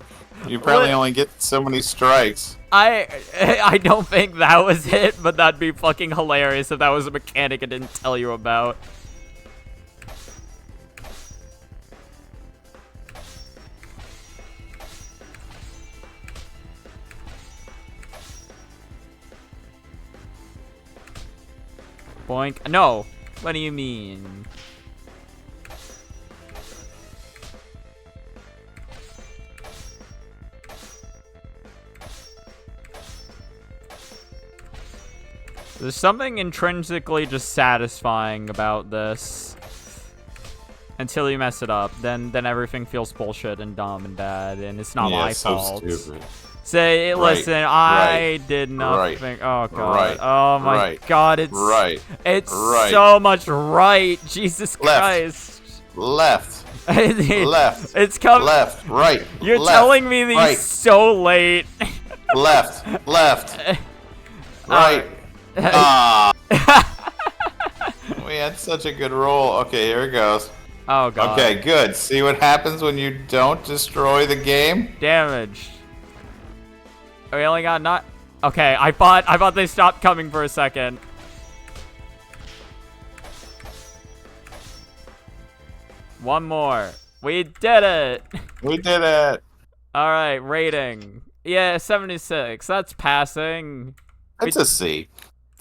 You probably only get so many strikes. I don't think that was it, but that'd be fucking hilarious if that was a mechanic I didn't tell you about. Boink. No. What do you mean? There's something intrinsically just satisfying about this. Until you mess it up, then everything feels bullshit and dumb and bad, and it's not my fault. So stupid. Say, listen, I did nothing. Oh god. Oh my god, it's so much right. Jesus Christ. Left. Left. It's coming. Left. Right. You're telling me these so late. Left. Right. Ah. We had such a good roll. Okay, here it goes. Oh god. Okay, good. See what happens when you don't destroy the game? Damage. We only got not. Okay, I thought they stopped coming for a second. One more. We did it. We did it. All right, rating. Yeah, 76. That's passing. It's a C.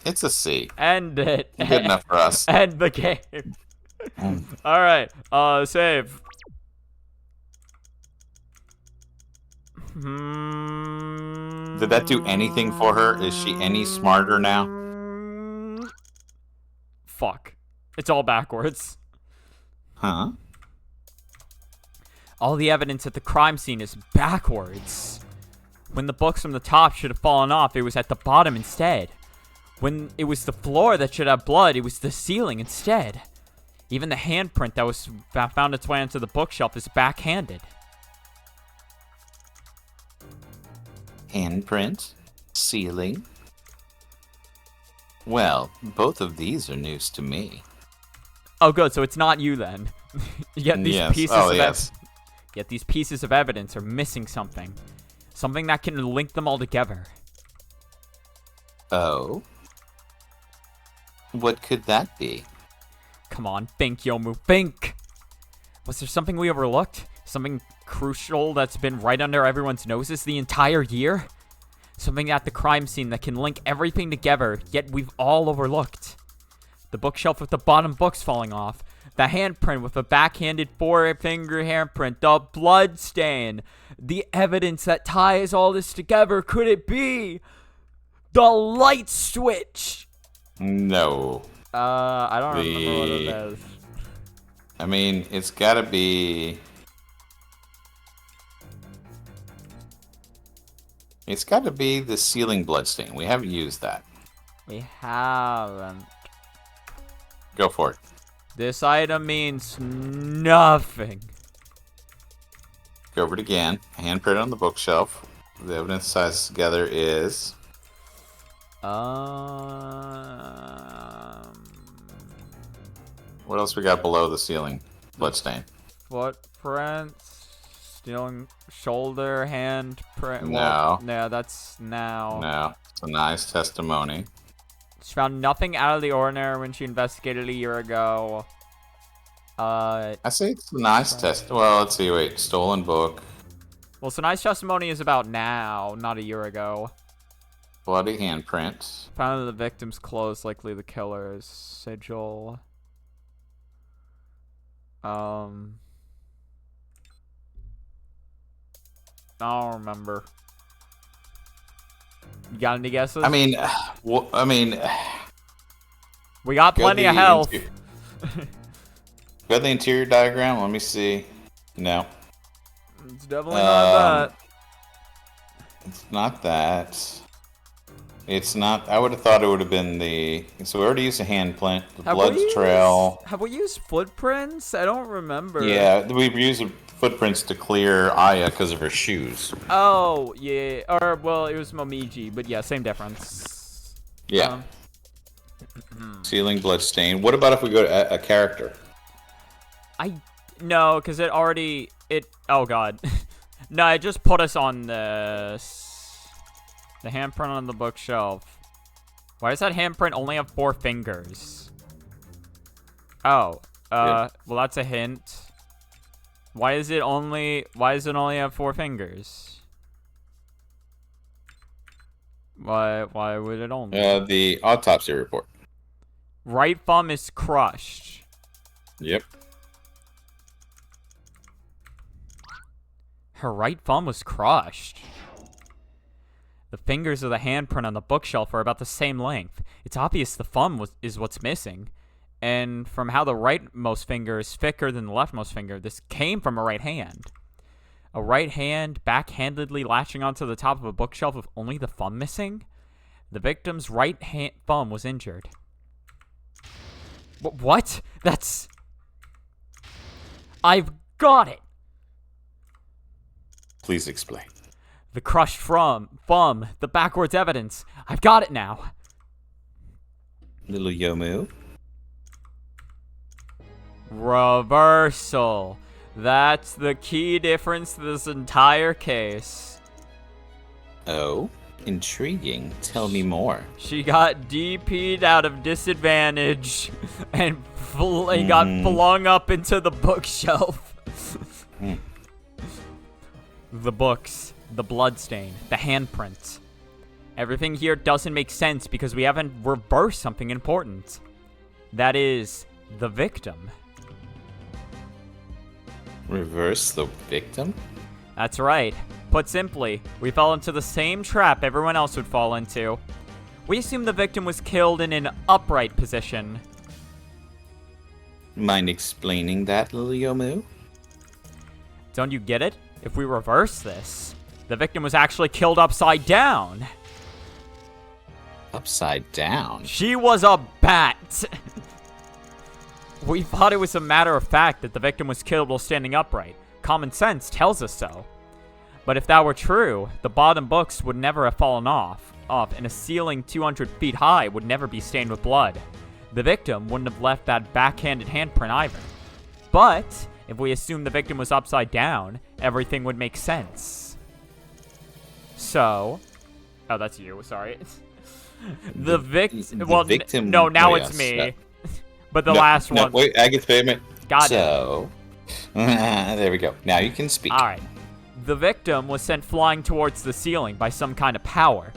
It's a C. End it. Good enough for us. End the game. All right. Save. Did that do anything for her? Is she any smarter now? Fuck. It's all backwards. Huh? All the evidence at the crime scene is backwards. When the books from the top should have fallen off, it was at the bottom instead. When it was the floor that should have blood, it was the ceiling instead. Even the handprint that found its way onto the bookshelf is backhanded. Handprint? Ceiling? Well, both of these are news to me. Oh, good. So it's not you then. Yet these Yet these pieces of evidence are missing something. Something that can link them all together. Oh? What could that be? Come on, think, Yomu, think! Was there something we overlooked? Something crucial that's been right under everyone's noses the entire year? Something at the crime scene that can link everything together, yet we've all overlooked. The bookshelf with the bottom books falling off. The handprint with a backhanded four-finger handprint. The blood stain. The evidence that ties all this together. Could it be the light switch? No. I don't remember what it is. I mean, it's gotta be... It's gotta be the ceiling bloodstain. We haven't used that. We haven't. Go for it. This item means nothing. Go over it again. Handprint on the bookshelf. The evidence ties together is... What else we got below the ceiling bloodstain? Footprints, stealing shoulder, hand print. No. Well, no, that's now. No. It's a nice testimony. She found nothing out of the ordinary when she investigated a year ago. I say it's a nice test. Well, let's see. Wait. Stolen book. Well, so nice testimony is about now, not a year ago. Bloody handprint. Found the victim's clothes, likely the killer's. Sigil. I don't remember. You got any guesses? I mean, we got plenty of health. Got the interior diagram? Let me see. No. It's definitely not that. It's not that. It's not. I would have thought it would have been the. So we already used a handprint. The Have blood trail. Have we used footprints? I don't remember. Yeah, we've used footprints to clear Aya because of her shoes. Oh, yeah. Or, well, it was Momiji, but yeah, same difference. Yeah. Ceiling bloodstain. What about if we go to a character? No, because it already... Oh, God. No, it just put us on this. The handprint on the bookshelf. Why does that handprint only have 4 fingers? Oh. Yeah. Well, that's a hint. Why does it only have 4 fingers? Why would it only? The autopsy report. Right thumb is crushed. Yep. Her right thumb was crushed. The fingers of the handprint on the bookshelf are about the same length. It's obvious the thumb is what's missing. And from how the rightmost finger is thicker than the leftmost finger, this came from a right hand. A right hand backhandedly latching onto the top of a bookshelf with only the thumb missing? The victim's right thumb was injured. What? That's... I've got it! Please explain. The crushed thumb, the backwards evidence. I've got it now. Little Yomu. Reversal. That's the key difference to this entire case. Oh, intriguing. Tell me more. She got DP'd out of disadvantage and got flung up into the bookshelf. The books, the bloodstain, the handprint. Everything here doesn't make sense because we haven't reversed something important. That is, the victim. Reverse the victim? That's right. Put simply, we fell into the same trap everyone else would fall into. We assume the victim was killed in an upright position. Mind explaining that, little Yomu? Don't you get it? If we reverse this, the victim was actually killed upside down. Upside down? She was a bat. We thought it was a matter of fact that the victim was killed while standing upright. Common sense tells us so. But if that were true, the bottom books would never have fallen off, and a ceiling 200 feet high would never be stained with blood. The victim wouldn't have left that backhanded handprint either. But if we assume the victim was upside down, everything would make sense. So... Oh, that's you. Sorry. The victim... Well, victim... no, now oh, it's yes. me. But the last one... Wait, I get payment. Got it. There we go. Now you can speak. Alright. The victim was sent flying towards the ceiling by some kind of power.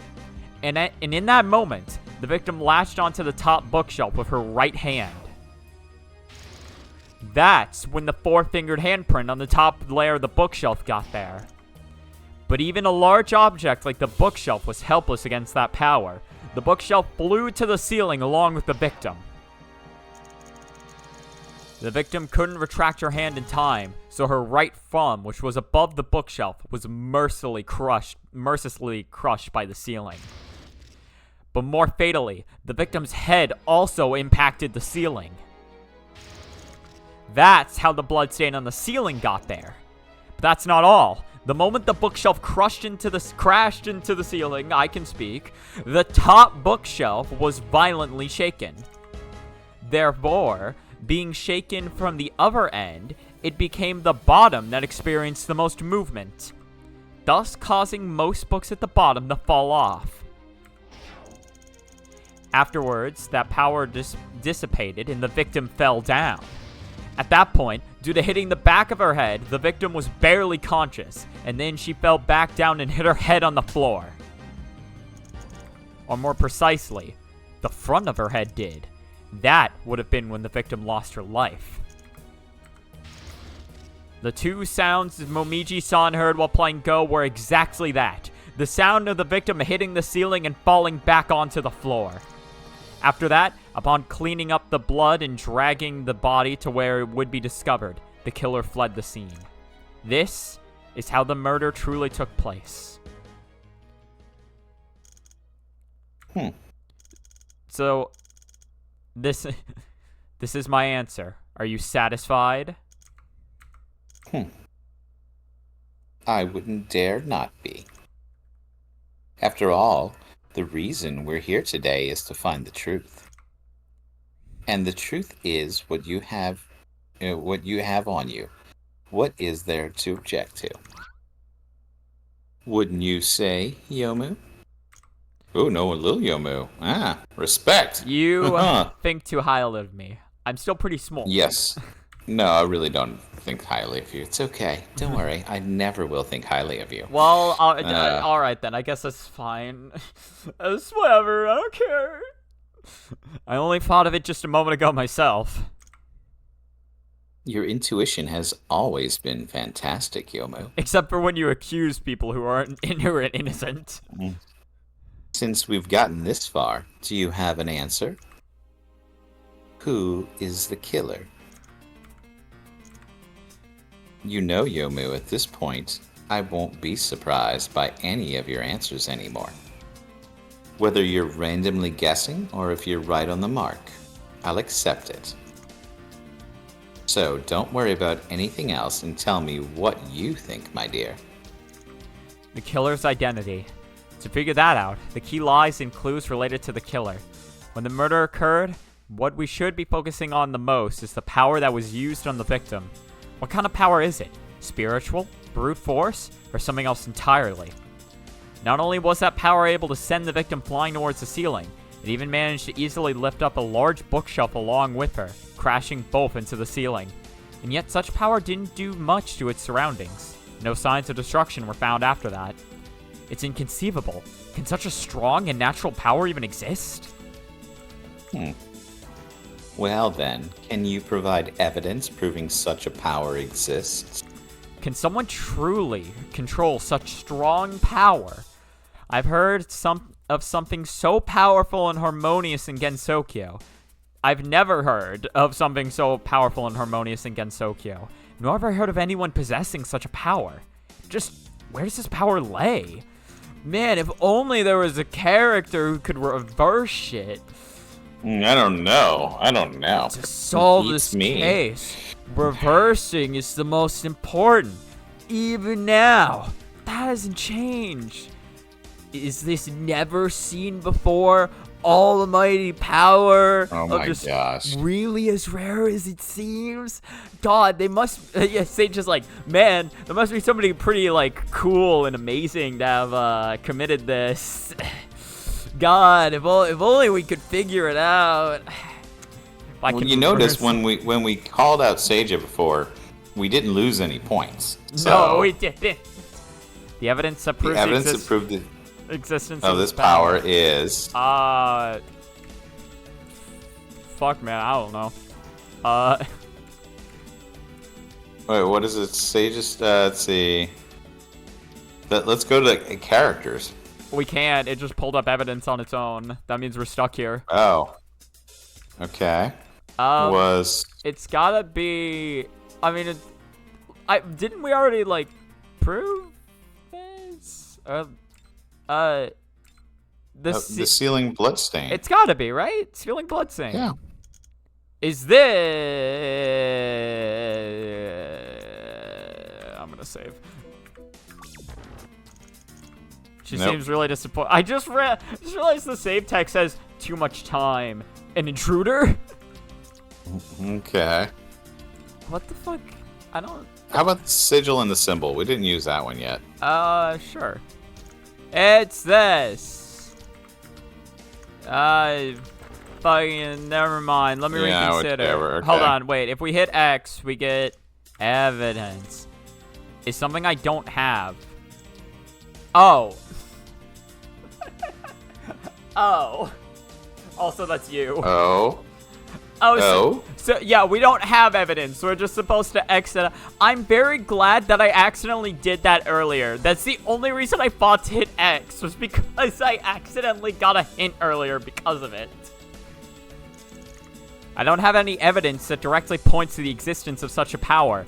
And in that moment, the victim latched onto the top bookshelf with her right hand. That's when the 4-fingered handprint on the top layer of the bookshelf got there. But even a large object like the bookshelf was helpless against that power. The bookshelf flew to the ceiling along with the victim. The victim couldn't retract her hand in time, so her right thumb, which was above the bookshelf, was mercilessly crushed by the ceiling. But more fatally, the victim's head also impacted the ceiling. That's how the bloodstain on the ceiling got there. But that's not all. The moment the bookshelf crashed into the ceiling, I can speak, the top bookshelf was violently shaken. Therefore, being shaken from the other end, it became the bottom that experienced the most movement, thus causing most books at the bottom to fall off. Afterwards, that power dissipated and the victim fell down. At that point, due to hitting the back of her head, the victim was barely conscious, and then she fell back down and hit her head on the floor. Or more precisely, the front of her head did. That would have been when the victim lost her life. The two sounds Momiji saw and heard while playing Go were exactly that. The sound of the victim hitting the ceiling and falling back onto the floor. After that, upon cleaning up the blood and dragging the body to where it would be discovered, the killer fled the scene. This is how the murder truly took place. Hmm. So, this is my answer. Are you satisfied? I wouldn't dare not be. After all, the reason we're here today is to find the truth. And the truth is what you have on you. What is there to object to? Wouldn't you say, Yomu? Oh, no, a little Yomu. Ah, respect. You think too highly of me. I'm still pretty small. Yes. No, I really don't think highly of you. It's okay. Don't worry. I never will think highly of you. Well, all right then. I guess that's fine. It's whatever. I don't care. I only thought of it just a moment ago myself. Your intuition has always been fantastic, Yomu. Except for when you accuse people who aren't innocent. Since we've gotten this far, do you have an answer? Who is the killer? You know, Yomu, at this point, I won't be surprised by any of your answers anymore. Whether you're randomly guessing or if you're right on the mark, I'll accept it. So don't worry about anything else and tell me what you think, my dear. The killer's identity. To figure that out, the key lies in clues related to the killer. When the murder occurred, what we should be focusing on the most is the power that was used on the victim. What kind of power is it? Spiritual? Brute force? Or something else entirely? Not only was that power able to send the victim flying towards the ceiling, it even managed to easily lift up a large bookshelf along with her, crashing both into the ceiling. And yet such power didn't do much to its surroundings. No signs of destruction were found after that. It's inconceivable. Can such a strong and natural power even exist? Well then, can you provide evidence proving such a power exists? Can someone truly control such strong power? I've heard of something so powerful and harmonious in Gensokyo. I've never heard of something so powerful and harmonious in Gensokyo, nor have I heard of anyone possessing such a power. Just, where does this power lay? Man, if only there was a character who could reverse shit. I don't know. To solve this case, reversing is the most important. Even now, that hasn't changed. Is this never seen before? Almighty power Oh of gosh. Really as rare as it seems? God, they must say just like, man, there must be somebody pretty like cool and amazing to have committed this. God, if only we could figure it out. Well, you notice when we called out Seija before, we didn't lose any points. So no, we didn't. The evidence that proves the existence of this power is fuck, man, I don't know. Wait, what does it say? Just let's see. Let's go to characters. We can't. It just pulled up evidence on its own. That means we're stuck here. Oh. Okay. It's gotta be. I mean, didn't we already like prove this? The ceiling bloodstain. It's gotta be, right? Ceiling bloodstain. Yeah. Is this? I'm gonna save. She seems really disappointed. I just realized the save text says too much time. An intruder? Okay. What the fuck? I don't. How about the sigil and the symbol? We didn't use that one yet. Sure. It's this. Fucking never mind. Let me reconsider. Whatever. Okay. Hold on, wait. If we hit X, we get evidence. Is something I don't have. Oh. Oh. Also, that's you. Oh. So yeah, we don't have evidence. We're just supposed to exit. I'm very glad that I accidentally did that earlier. That's the only reason I fought to hit X, was because I accidentally got a hint earlier because of it. I don't have any evidence that directly points to the existence of such a power,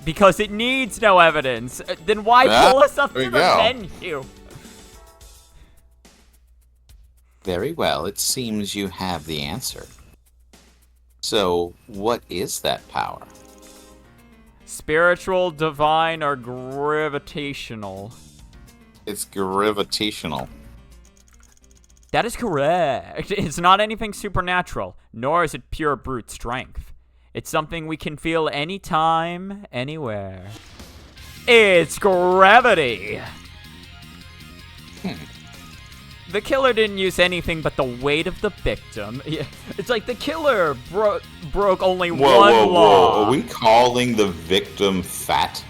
because it needs no evidence. Then why pull us up to the menu? Very well, it seems you have the answer. So, what is that power? Spiritual, divine, or gravitational? It's gravitational. That is correct. It's not anything supernatural, nor is it pure brute strength. It's something we can feel anytime, anywhere. It's gravity! The killer didn't use anything but the weight of the victim. It's like the killer broke only one law. Are we calling the victim fat?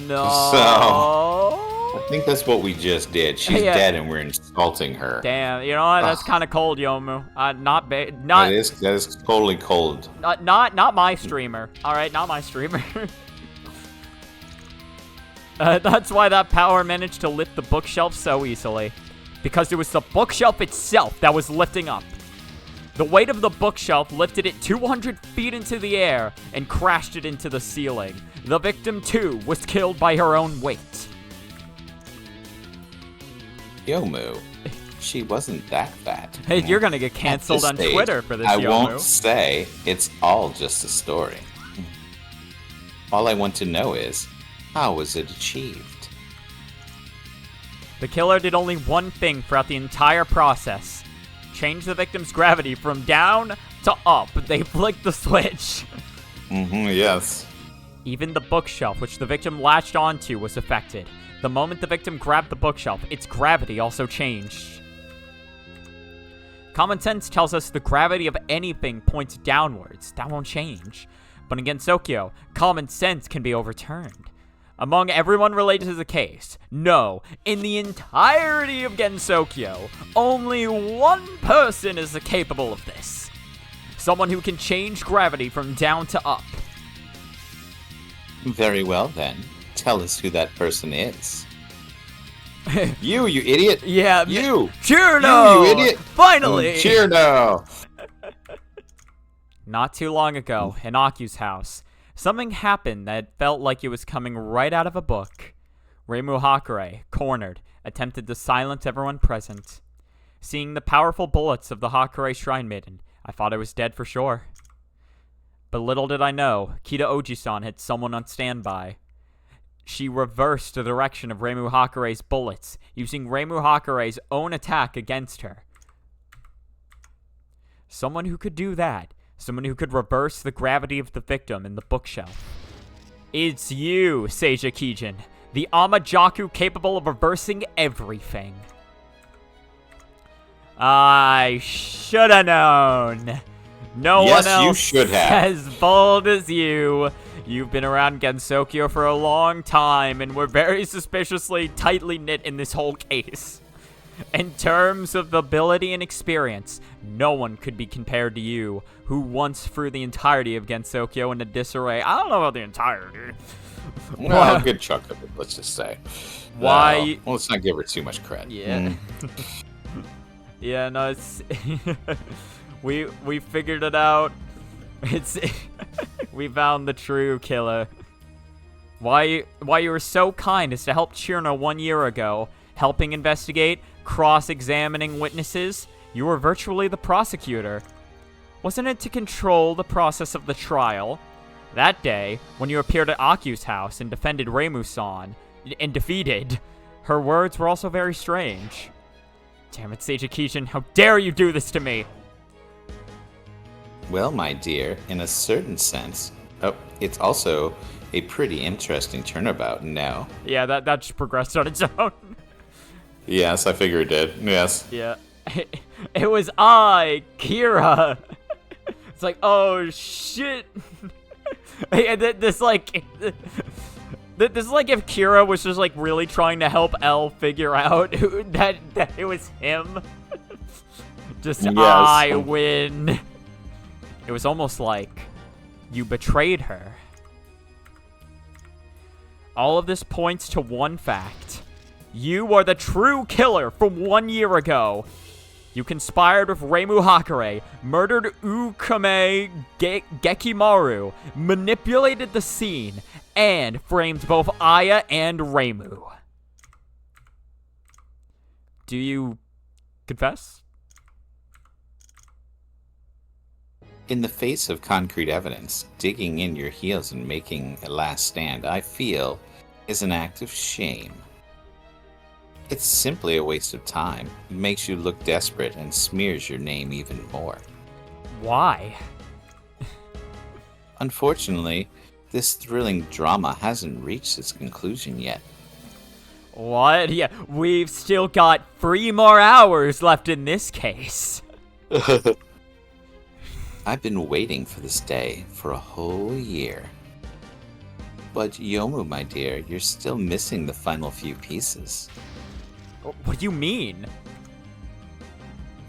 No. So, I think that's what we just did. She's dead and we're insulting her. Damn, you know what? That's kind of cold, Yomu. Not that is totally cold. Not my streamer. All right, not my streamer. That's why that power managed to lift the bookshelf so easily. Because it was the bookshelf itself that was lifting up. The weight of the bookshelf lifted it 200 feet into the air and crashed it into the ceiling. The victim, too, was killed by her own weight. Yomu, she wasn't that fat. Hey, you're gonna get canceled on Twitter for this, Yomu. I won't say it's all just a story. All I want to know is, how was it achieved? The killer did only one thing throughout the entire process. Change the victim's gravity from down to up. They flicked the switch. Yes. Even the bookshelf, which the victim latched onto, was affected. The moment the victim grabbed the bookshelf, its gravity also changed. Common sense tells us the gravity of anything points downwards. That won't change. But in Gensokyo, common sense can be overturned. Among everyone related to the case, no, in the entirety of Gensokyo, only one person is capable of this. Someone who can change gravity from down to up. Very well then. Tell us who that person is. You idiot! Yeah, you! Cheerno! You idiot! Finally! Cheerno! Not too long ago, in Aku's house, something happened that felt like it was coming right out of a book. Reimu Hakure, cornered, attempted to silence everyone present. Seeing the powerful bullets of the Hakure Shrine Maiden, I thought I was dead for sure. But little did I know, Kita Oji-san had someone on standby. She reversed the direction of Reimu Hakure's bullets, using Reimu Hakure's own attack against her. Someone who could do that. Someone who could reverse the gravity of the victim in the bookshelf. It's you, Seija Kijin, the Amajaku capable of reversing everything. I should have known. No one else as bold as you. You've been around Gensokyo for a long time and were very suspiciously tightly knit in this whole case. In terms of ability and experience, no one could be compared to you, who once threw the entirety of Gensokyo into disarray. I don't know about the entirety. Well, a good chunk of it, let's just say. Why? Well, let's not give her too much credit. Yeah. Yeah, no, it's... we figured it out. It's... we found the true killer. Why you were so kind as to help Chirna 1 year ago, helping investigate, cross-examining witnesses. You were virtually the prosecutor. Wasn't it to control the process of the trial? That day, when you appeared at Aku's house and defended Reimu-san, and defeated, her words were also very strange. Damn it, Seija Kijin, how dare you do this to me? Well, my dear, in a certain sense, it's also a pretty interesting turnabout, no? Yeah, that just progressed on its own. Yes, I figure it did. Yes. Yeah. It was I, Kira. It's like, oh shit. This like if Kira was just like really trying to help Elle figure out that it was him. Just yes. I win. It was almost like you betrayed her. All of this points to one fact. You are the true killer from 1 year ago. You conspired with Reimu Hakure, murdered Ukame Gekimaru, manipulated the scene, and framed both Aya and Reimu. Do you confess? In the face of concrete evidence, digging in your heels and making a last stand, I feel, is an act of shame. It's simply a waste of time. It makes you look desperate and smears your name even more. Why? Unfortunately, this thrilling drama hasn't reached its conclusion yet. What? Yeah, we've still got 3 more hours left in this case. I've been waiting for this day for a whole year. But Yomu, my dear, you're still missing the final few pieces. What do you mean?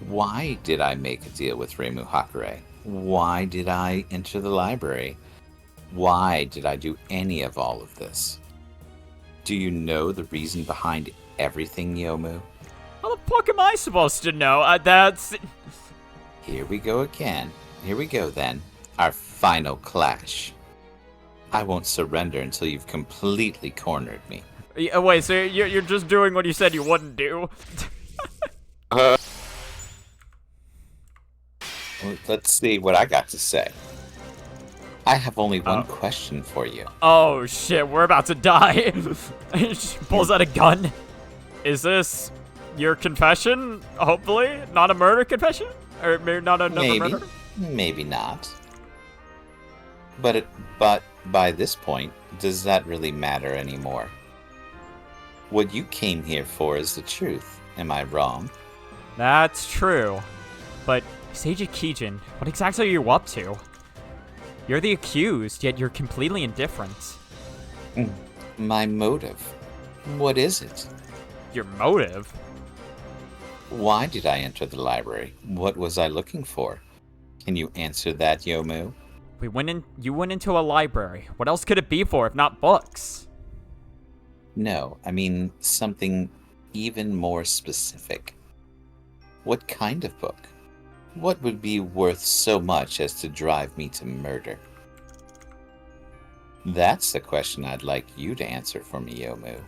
Why did I make a deal with Reimu Hakure? Why did I enter the library? Why did I do any of all of this? Do you know the reason behind everything, Yomu? How the fuck am I supposed to know? That's... Here we go again. Here we go then. Our final clash. I won't surrender until you've completely cornered me. Wait, so you're just doing what you said you wouldn't do? Let's see what I got to say. I have only one question for you. Oh shit, we're about to die. She pulls out a gun. Is this your confession? Hopefully, not a murder confession, or maybe not another murder. Maybe not. But by this point, does that really matter anymore? What you came here for is the truth. Am I wrong? That's true. But Sage Akijin, what exactly are you up to? You're the accused, yet you're completely indifferent. My motive. What is it? Your motive? Why did I enter the library? What was I looking for? Can you answer that, Yomu? You went into a library. What else could it be for if not books? No, I mean something even more specific. What kind of book? What would be worth so much as to drive me to murder? That's the question I'd like you to answer for me, Yomu.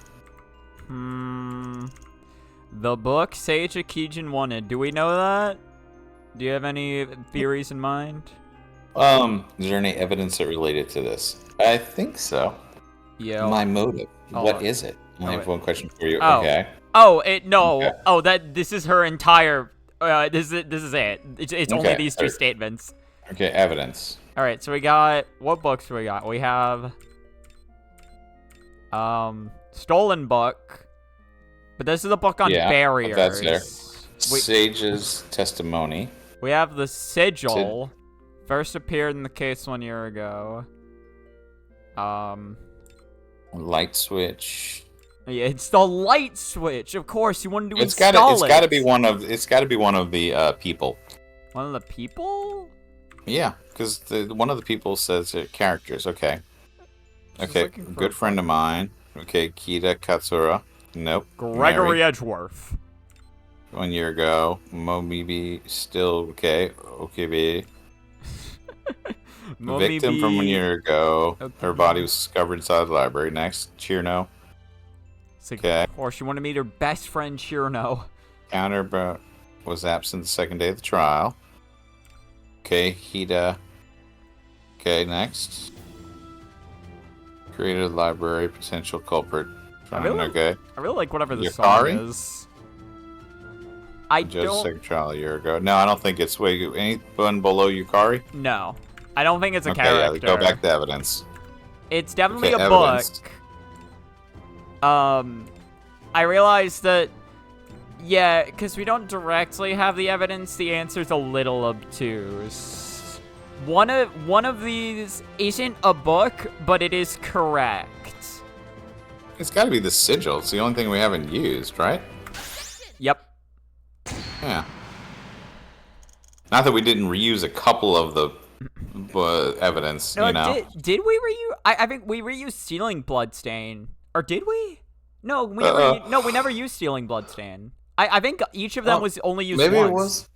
The book Sage Akijin wanted. Do we know that? Do you have any theories in mind? Is there any evidence that related to this? I think so. Yeah. My motive. What is it? I have one question for you. Oh. Okay. Oh, no. Okay. Oh, this is her entire. This is it. It's only these two statements. Okay, evidence. All right, so we got what books do we got? We have stolen book, but this is a book on barriers. That's there. Sage's testimony. We have the sigil. First appeared in the case 1 year ago. Light switch. Yeah, it's the light switch. Of course, you wanted to install it. It's got to be one of. It's got to be one of the people. One of the people? Yeah, because one of the people says characters. Okay. Okay. Good friend of mine. Okay, Kita Katsura. Nope. Gregory Edgeworth. 1 year ago. Momibi still okay. Okay. Victim from 1 year ago. Okay. Her body was discovered inside the library. Next, Chirno. Okay. Of course, you want to meet her best friend, Chirno. Counter was absent the second day of the trial. Okay, Hida. Okay, next. Created a library, potential culprit. I really like whatever the Yukari? song is. I Just don't... second trial a year ago. No, I don't think it's... Wait, anyone below Yukari? No. I don't think it's a Okay, character. yeah, go back to evidence. It's definitely a evidence. book. I realized that, yeah, because we don't directly have the evidence, the answer's a little obtuse. One of these isn't a book, but it is correct. It's got to be the sigil. It's the only thing we haven't used, right? Yep. Yeah. Not that we didn't reuse a couple of the evidence, you know. Did we reuse? I think we reused Stealing Bloodstain. Or did we? No, we never used Stealing Bloodstain. I think each of them was only used once. Maybe it was.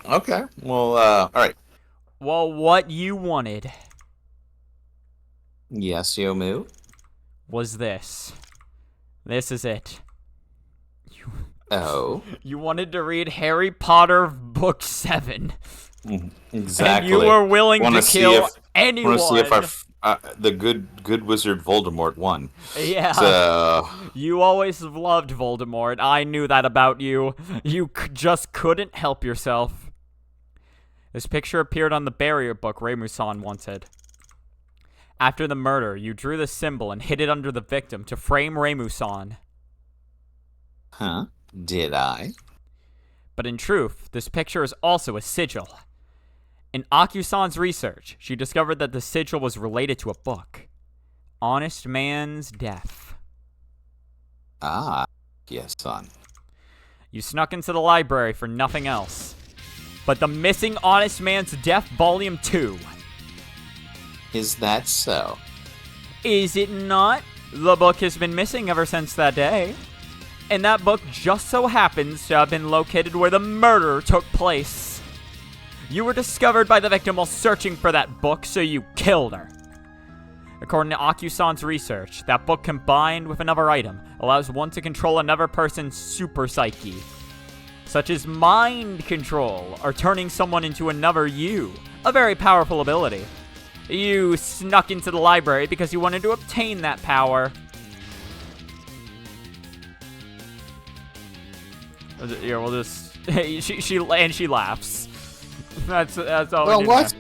Okay. Well, all right. Well, what you wanted. Yes, Yomu. Was this. This is it. Oh. You wanted to read Harry Potter Book 7. Exactly. And you were willing to kill anyone. Want to see if the good wizard Voldemort won. Yeah. So You always loved Voldemort. I knew that about you. You just couldn't help yourself. This picture appeared on the barrier book Reimu-san wanted. After the murder, you drew the symbol and hid it under the victim to frame Reimu-san. Huh? Did I? But in truth, this picture is also a sigil. In Aku-san's research, she discovered that the sigil was related to a book. Honest Man's Death. Ah, yes, son. You snuck into the library for nothing else. But the Missing Honest Man's Death Volume 2. Is that so? Is it not? The book has been missing ever since that day. And that book just so happens to have been located where the murder took place. You were discovered by the victim while searching for that book, so you killed her. According to Aku-san's research, that book combined with another item allows one to control another person's super psyche, such as mind control or turning someone into another you, a very powerful ability. You snuck into the library because you wanted to obtain that power. Here, we'll just she laughs. That's all. Well, what?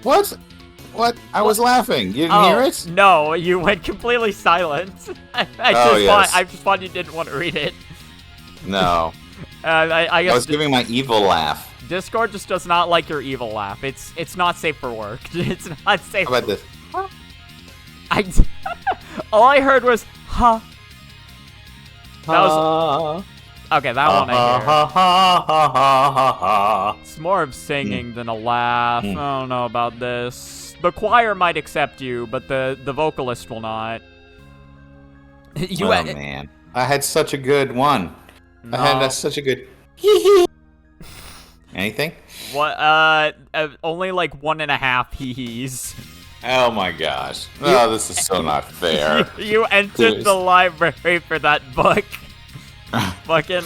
I was laughing. You didn't hear it? No, you went completely silent. I just thought you didn't want to read it. No. I guess I was giving my evil laugh. Discord just does not like your evil laugh. It's not safe for work. It's not safe. How about this? All I heard was huh. That was okay. That one I hear. It's more of singing than a laugh. I don't know about this. The choir might accept you, but the vocalist will not. Man, I had such a good one. No. I had such a good. Anything? What? Only like 1.5 hee-hees. Oh my gosh! Oh, this is so not fair. You entered the library for that book. Fucking.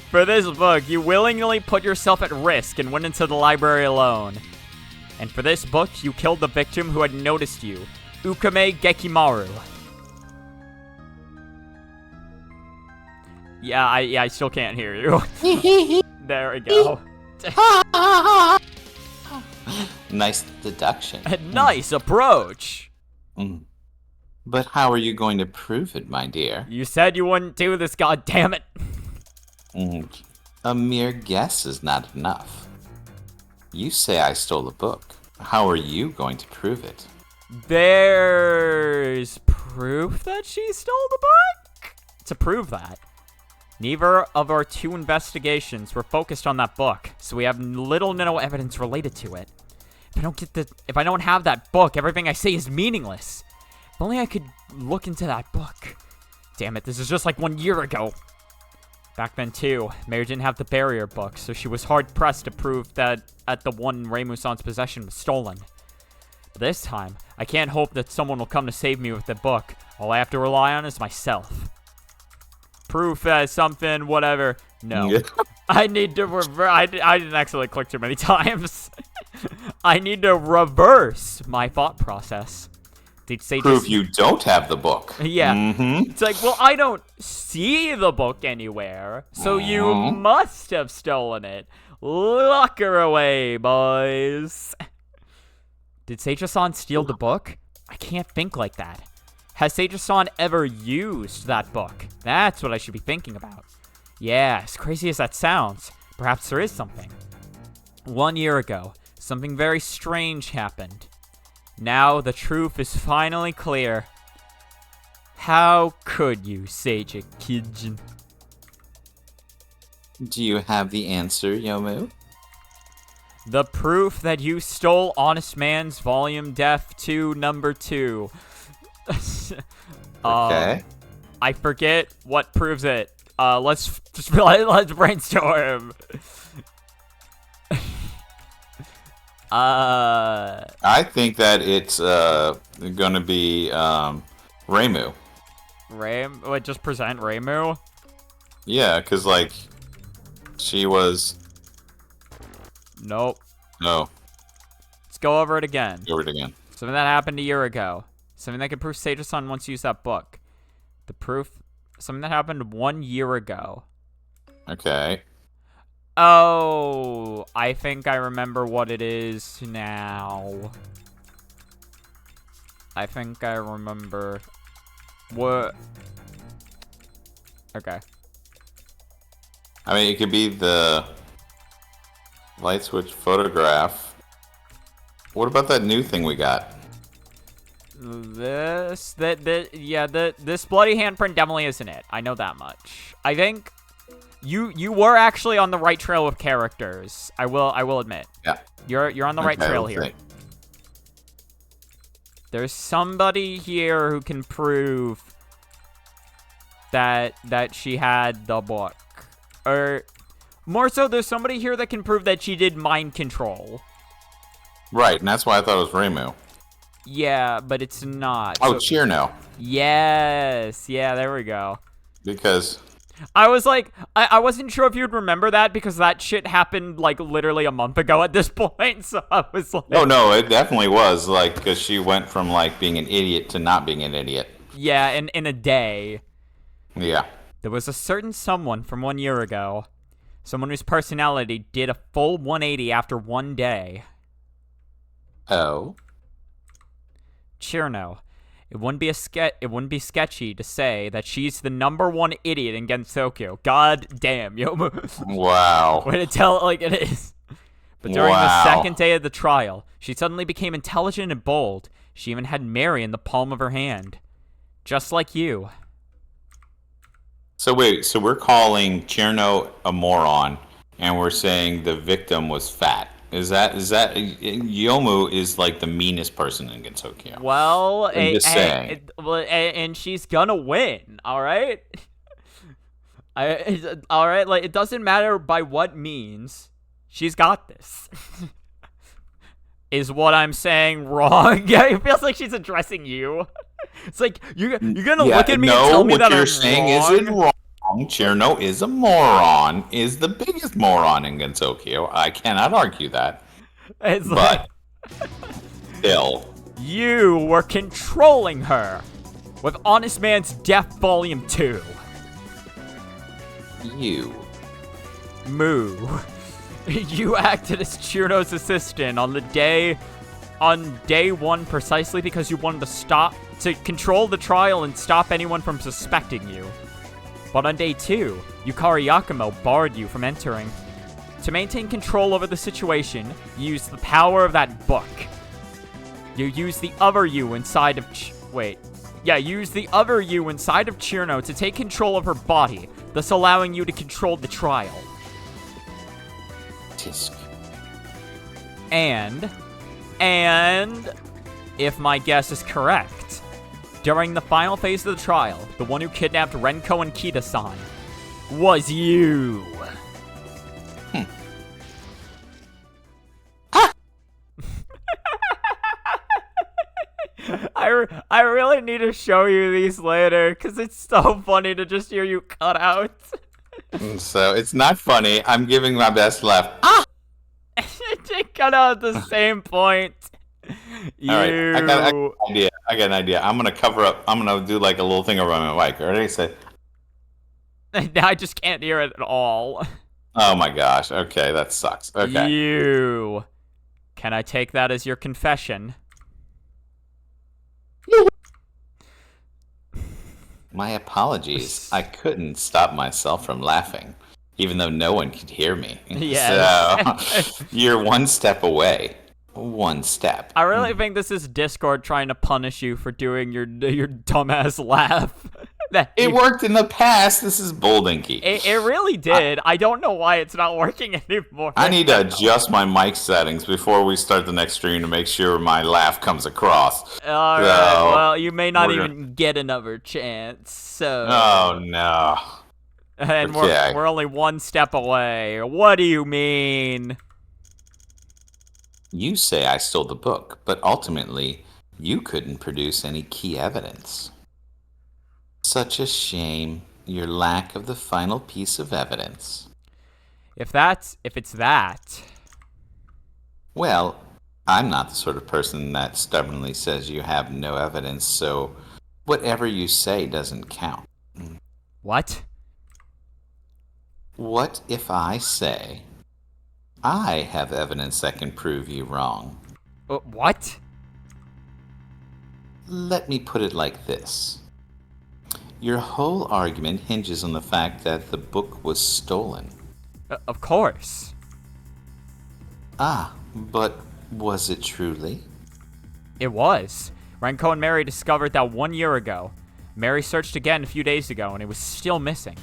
For this book, you willingly put yourself at risk and went into the library alone. And for this book, you killed the victim who had noticed you, Ukame Gekimaru. Yeah, I still can't hear you. There we go. Nice deduction. Nice approach. But how are you going to prove it, my dear? You said you wouldn't do this, goddammit. A mere guess is not enough. You say I stole the book. How are you going to prove it? There's proof that she stole the book? To prove that, neither of our 2 investigations were focused on that book, so we have little to no evidence related to it. If I don't have that book, everything I say is meaningless. If only I could look into that book. Damn it, this is just like 1 year ago. Back then, too, Mary didn't have the barrier book, so she was hard-pressed to prove that the one in Reimu-san's possession was stolen. But this time, I can't hope that someone will come to save me with the book. All I have to rely on is myself. Proof as something, whatever. No. I need to I didn't actually click too many times. I need to reverse my thought process. Prove you don't have the book. Yeah. It's like, well, I don't see the book anywhere, so you must have stolen it. Lock her away, boys. Did Seija-san steal the book? I can't think like that. Has Seija-san ever used that book? That's what I should be thinking about. Yeah, as crazy as that sounds, perhaps there is something. 1 year ago, something very strange happened. Now the truth is finally clear. How could you, Seija-kijin? Do you have the answer, Yomu? The proof that you stole Honest Man's Volume Death 2 number 2. Okay. I forget what proves it. Let's brainstorm. I think that it's gonna be Reimu. Wait, just present Reimu? Yeah, because like she was. Nope. No. go over it again. Go over it again. Something that happened a year ago. Something that could prove Sage-san once you use that book. The proof. Something that happened 1 year ago. Okay. Oh, I think I remember what it is now. I think I remember what. Okay. I mean, it could be the light switch photograph. What about that new thing we got? This bloody handprint definitely isn't it. I know that much. I think you were actually on the right trail with characters. I will admit. Yeah. You're on the right trail here. There's somebody here who can prove that she had the book. Or more so, there's somebody here that can prove that she did mind control. Right, and that's why I thought it was Reimu. Yeah, but it's not. Oh, Chirno. Yes. Yeah, there we go. Because I was like, I wasn't sure if you'd remember that because that shit happened like literally a month ago at this point. So I was like, oh no, it definitely was like because she went from like being an idiot to not being an idiot. Yeah, in a day. Yeah. There was a certain someone from 1 year ago, someone whose personality did a full 180 after 1 day. Oh. Chirno. It wouldn't be sketchy to say that she's the #1 idiot in Gensokyo. God damn, yo. Wow. Way to tell it like it is. But during the second day of the trial, she suddenly became intelligent and bold. She even had Mary in the palm of her hand. Just like you. So wait, so we're calling Chirno a moron, and we're saying the victim was fat. Is that Yomu is like the meanest person in Gensokyo? Well, I'm just saying. And she's gonna win. All right. All right. Like it doesn't matter by what means. She's got this. Is what I'm saying wrong? Yeah, it feels like she's addressing you. It's like you're gonna look at me and tell me that I'm wrong. No, what you're saying isn't wrong. Chirno is a moron. Is the biggest moron in Gensokyo. I cannot argue that. It's but still, you were controlling her with Honest Man's Death Volume 2. You. Moo. You acted as Chirno's assistant on day 1 precisely because you wanted to control the trial and stop anyone from suspecting you. But on day 2, Yukari Yakumo barred you from entering. To maintain control over the situation, you used the power of that book. You used the other you inside of used the other you inside of Chirno to take control of her body, thus allowing you to control the trial. Tisk. And, if my guess is correct, during the final phase of the trial, the one who kidnapped Renko and Kita-san was you. I really need to show you these later, because it's so funny to just hear you cut out. So, it's not funny. I'm giving my best laugh. It cut out at the same point. Alright, I got an idea. I'm gonna cover up. I'm gonna do like a little thing over my mic. Already said. Now I just can't hear it at all. Oh my gosh. Okay, that sucks. Okay. You. Can I take that as your confession? My apologies. I couldn't stop myself from laughing, even though no one could hear me. Yeah. So you're one step away. One step. I really think this is Discord trying to punish you for doing your dumbass laugh. It worked in the past. This is Boldinky. It really did. I don't know why it's not working anymore. I need to adjust my mic settings before we start the next stream to make sure my laugh comes across. All right. Well, you may not even get another chance. So. Oh no. And we're only one step away. What do you mean? You say I stole the book, but ultimately, you couldn't produce any key evidence. Such a shame, your lack of the final piece of evidence. If it's that... Well, I'm not the sort of person that stubbornly says you have no evidence, so whatever you say doesn't count. What? What if I say I have evidence that can prove you wrong? What? Let me put it like this. Your whole argument hinges on the fact that the book was stolen. Of course. Ah, but was it truly? It was. Renko and Mary discovered that 1 year ago. Mary searched again a few days ago, and it was still missing.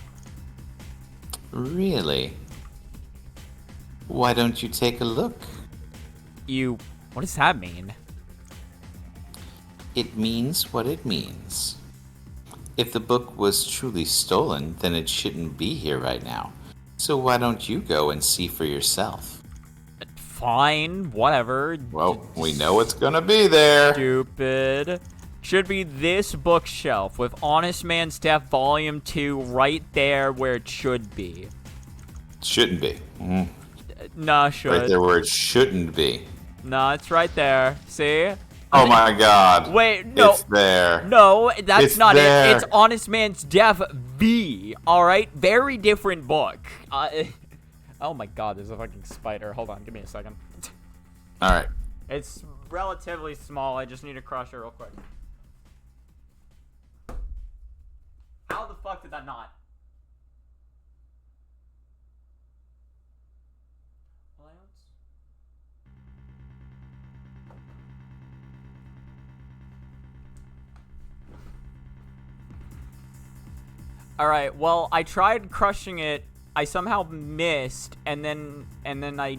Really? Why don't you take a look? What does that mean? It means what it means. If the book was truly stolen, then it shouldn't be here right now. So why don't you go and see for yourself? Fine, whatever. Well, we know it's gonna be there. Stupid. Should be this bookshelf with Honest Man's Death Volume 2 right there where it should be. Shouldn't be. Nah, should. Right there where it shouldn't be. Nah, it's right there. See? Oh my god. Wait, no. It's there. No, that's It's not there. it. It's Honest Man's Death V. Alright? Very different book. Oh my god, there's a fucking spider. Hold on, give me a second. Alright. It's relatively small. I just need to crush it real quick. How the fuck did that not? Alright, well, I tried crushing it. I somehow missed, and then I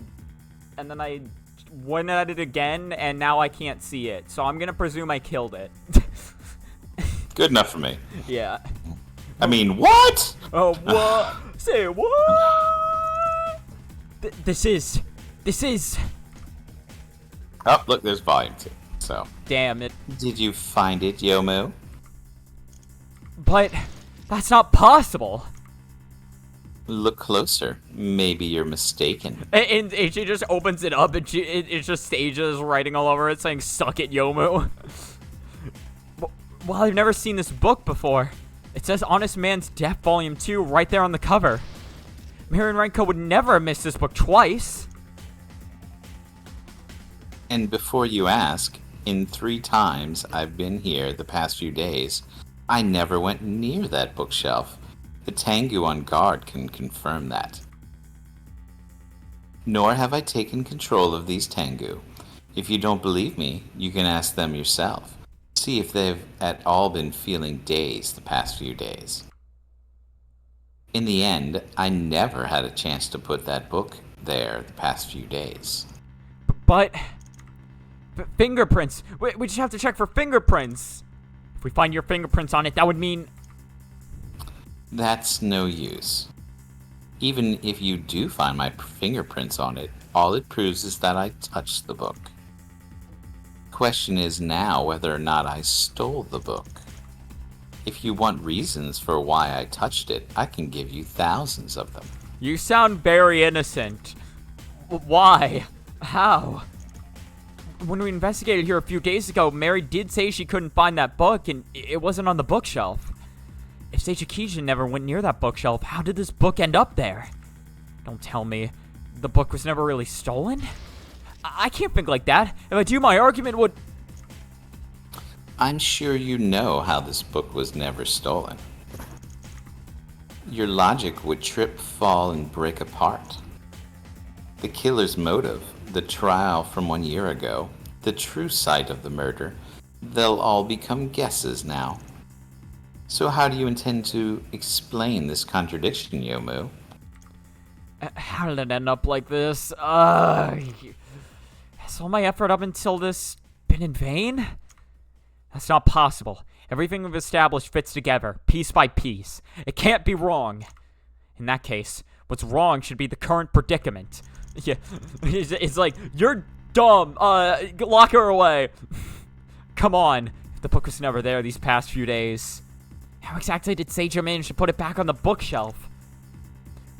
went at it again, and now I can't see it. So I'm gonna presume I killed it. Good enough for me. Yeah. I mean, what? Oh, what? Say what? This is. Oh, look, there's volume 2. So. Damn it. Did you find it, Yomu? But that's not possible. Look closer. Maybe you're mistaken. And she just opens it up, and it's just Stages writing all over it saying, "Suck it, Yomu." Well, I've never seen this book before. It says Honest Man's Death Volume 2 right there on the cover. Mary and Renko would never have missed this book twice. And before you ask, in 3 times I've been here the past few days, I never went near that bookshelf. The Tengu on guard can confirm that. Nor have I taken control of these Tengu. If you don't believe me, you can ask them yourself. See if they've at all been feeling dazed the past few days. In the end, I never had a chance to put that book there the past few days. But fingerprints. We just have to check for fingerprints. If we find your fingerprints on it, that would mean... That's no use. Even if you do find my fingerprints on it, all it proves is that I touched the book. Question is now whether or not I stole the book. If you want reasons for why I touched it, I can give you thousands of them. You sound very innocent. Why? How? When we investigated here a few days ago, Mary did say she couldn't find that book, and it wasn't on the bookshelf. If Sage Akijin never went near that bookshelf, how did this book end up there? Don't tell me the book was never really stolen? I can't think like that. If I do, my argument would... I'm sure you know how this book was never stolen. Your logic would trip, fall, and break apart. The killer's motive, the trial from 1 year ago, the true site of the murder, they'll all become guesses now. So how do you intend to explain this contradiction, Yomu? How did it end up like this? Has all my effort up until this been in vain? That's not possible. Everything we've established fits together, piece by piece. It can't be wrong. In that case, what's wrong should be the current predicament. Yeah, it's like, you're dumb. Lock her away. Come on. If the book was never there these past few days, how exactly did Seijo manage to put it back on the bookshelf?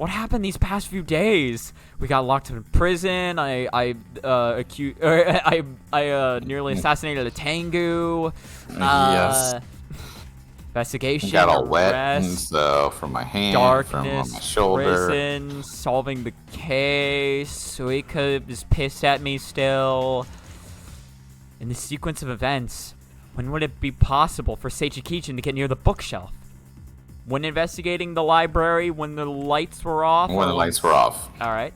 What happened these past few days? We got locked up in prison. I nearly assassinated a Tengu. Yes. Investigation. Got all wet and arrest, stuff from my hand, darkness, from my shoulder. prison, solving the case. Suika is pissed at me still. In the sequence of events, when would it be possible for Seiji Kijin to get near the bookshelf? When investigating the library, when the lights were off? When the lights were off. Alright.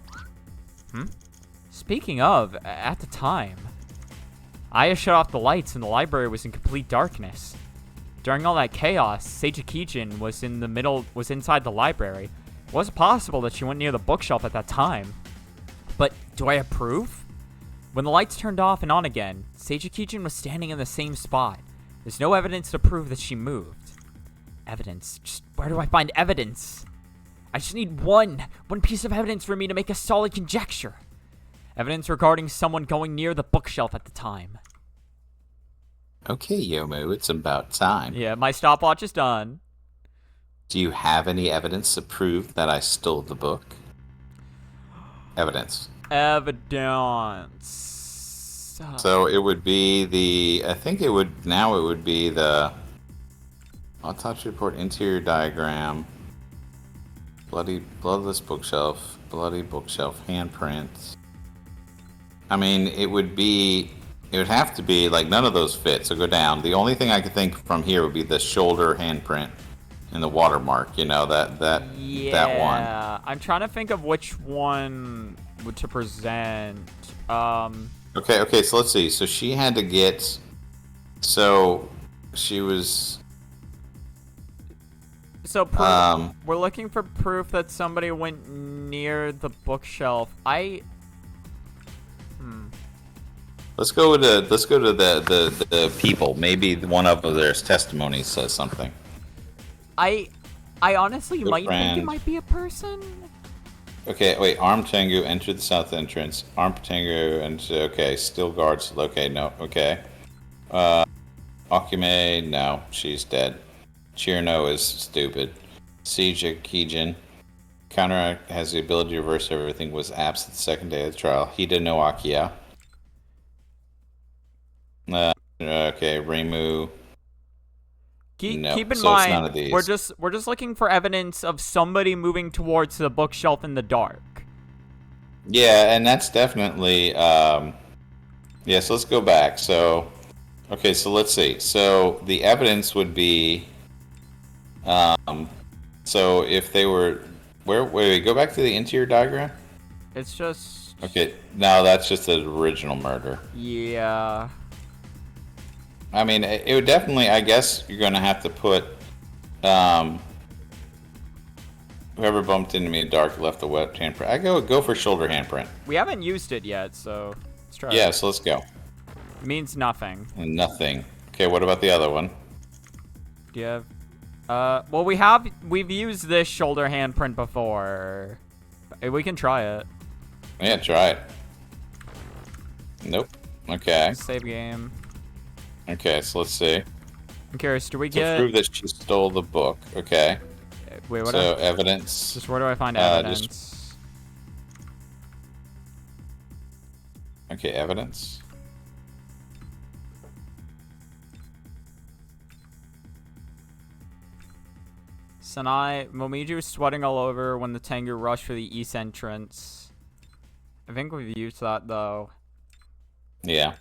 Speaking of, at the time, Aya shut off the lights and the library was in complete darkness. During all that chaos, Seiji Kijin was inside the library. It was possible that she went near the bookshelf at that time. But do I have proof? When the lights turned off and on again, Seiji Kijin was standing in the same spot. There's no evidence to prove that she moved. Evidence? Just where do I find evidence? I just need one piece of evidence for me to make a solid conjecture. Evidence regarding someone going near the bookshelf at the time. Okay, Yomu, it's about time. Yeah, my stopwatch is done. Do you have any evidence to prove that I stole the book? Evidence. Evidence. So it would be the... I think it would be the... autopsy report, interior diagram, bloodless bookshelf, bloody bookshelf, handprints. I mean, it would have to be, like, none of those fit, so go down. The only thing I could think from here would be the shoulder handprint and the watermark, that one. Yeah, I'm trying to think of which one to present. Okay, so let's see. So she had to get, so she was... So we're looking for proof that somebody went near the bookshelf. Let's go to the people. Maybe one of their testimonies says something. I honestly Good think friend. it might be a person. Okay, wait. Armed Tengu entered the south entrance. Armed Tengu and okay, still guards. Okay, no. Okay. Akume, no, she's dead. Chirno is stupid. Seiji Kijin. Counteract has the ability to reverse everything. Was absent the second day of the trial. Hida no Akiya. Okay, Reimu. Keep in so it's mind, none of these. we're just looking for evidence of somebody moving towards the bookshelf in the dark. Yeah, and that's definitely so let's go back. So okay, so let's see. So the evidence would be so if they were wait, go back to the interior diagram? It's just Okay, no, that's just the original murder. Yeah. I mean, it would definitely, I guess you're going to have to put whoever bumped into me in the dark left the wet handprint. I go for shoulder handprint. We haven't used it yet, so let's try Yeah, it. so let's go. Means nothing. Nothing. Okay, what about the other one? Do you have well we've used this shoulder handprint before. We can try it. Yeah, try it. Nope. Okay. Save game. Okay, so let's see. I'm curious, do we To get prove that she stole the book. Okay. Wait, what So evidence. just where do I find just- evidence? Okay, evidence. Sanai, Momiji was sweating all over when the Tengu rushed for the east entrance. I think we've used that, though. Yeah.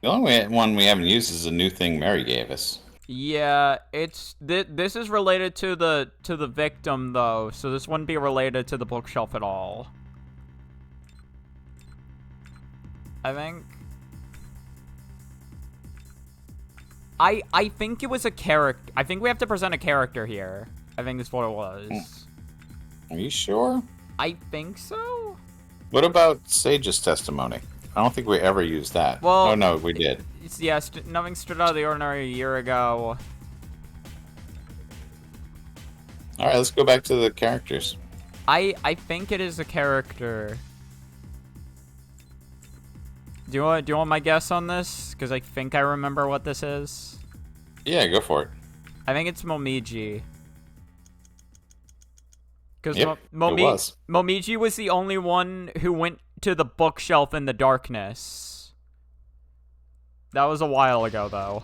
The only one we haven't used is a new thing Mary gave us. Yeah, it's this is related to the victim, though, so this wouldn't be related to the bookshelf at all. I think. I think it was a character. I think we have to present a character here. I think that's what it was. Are you sure? I think so. What about Sage's testimony? I don't think we ever used that. Well, oh no, we did. Yes, nothing stood out of the ordinary a year ago. All right, let's go back to the characters. I think it is a character. Do you want my guess on this? Because I think I remember what this is. Yeah, go for it. I think it's Momiji. Because Yep, it was. Momiji was the only one who went to the bookshelf in the darkness. That was a while ago, though.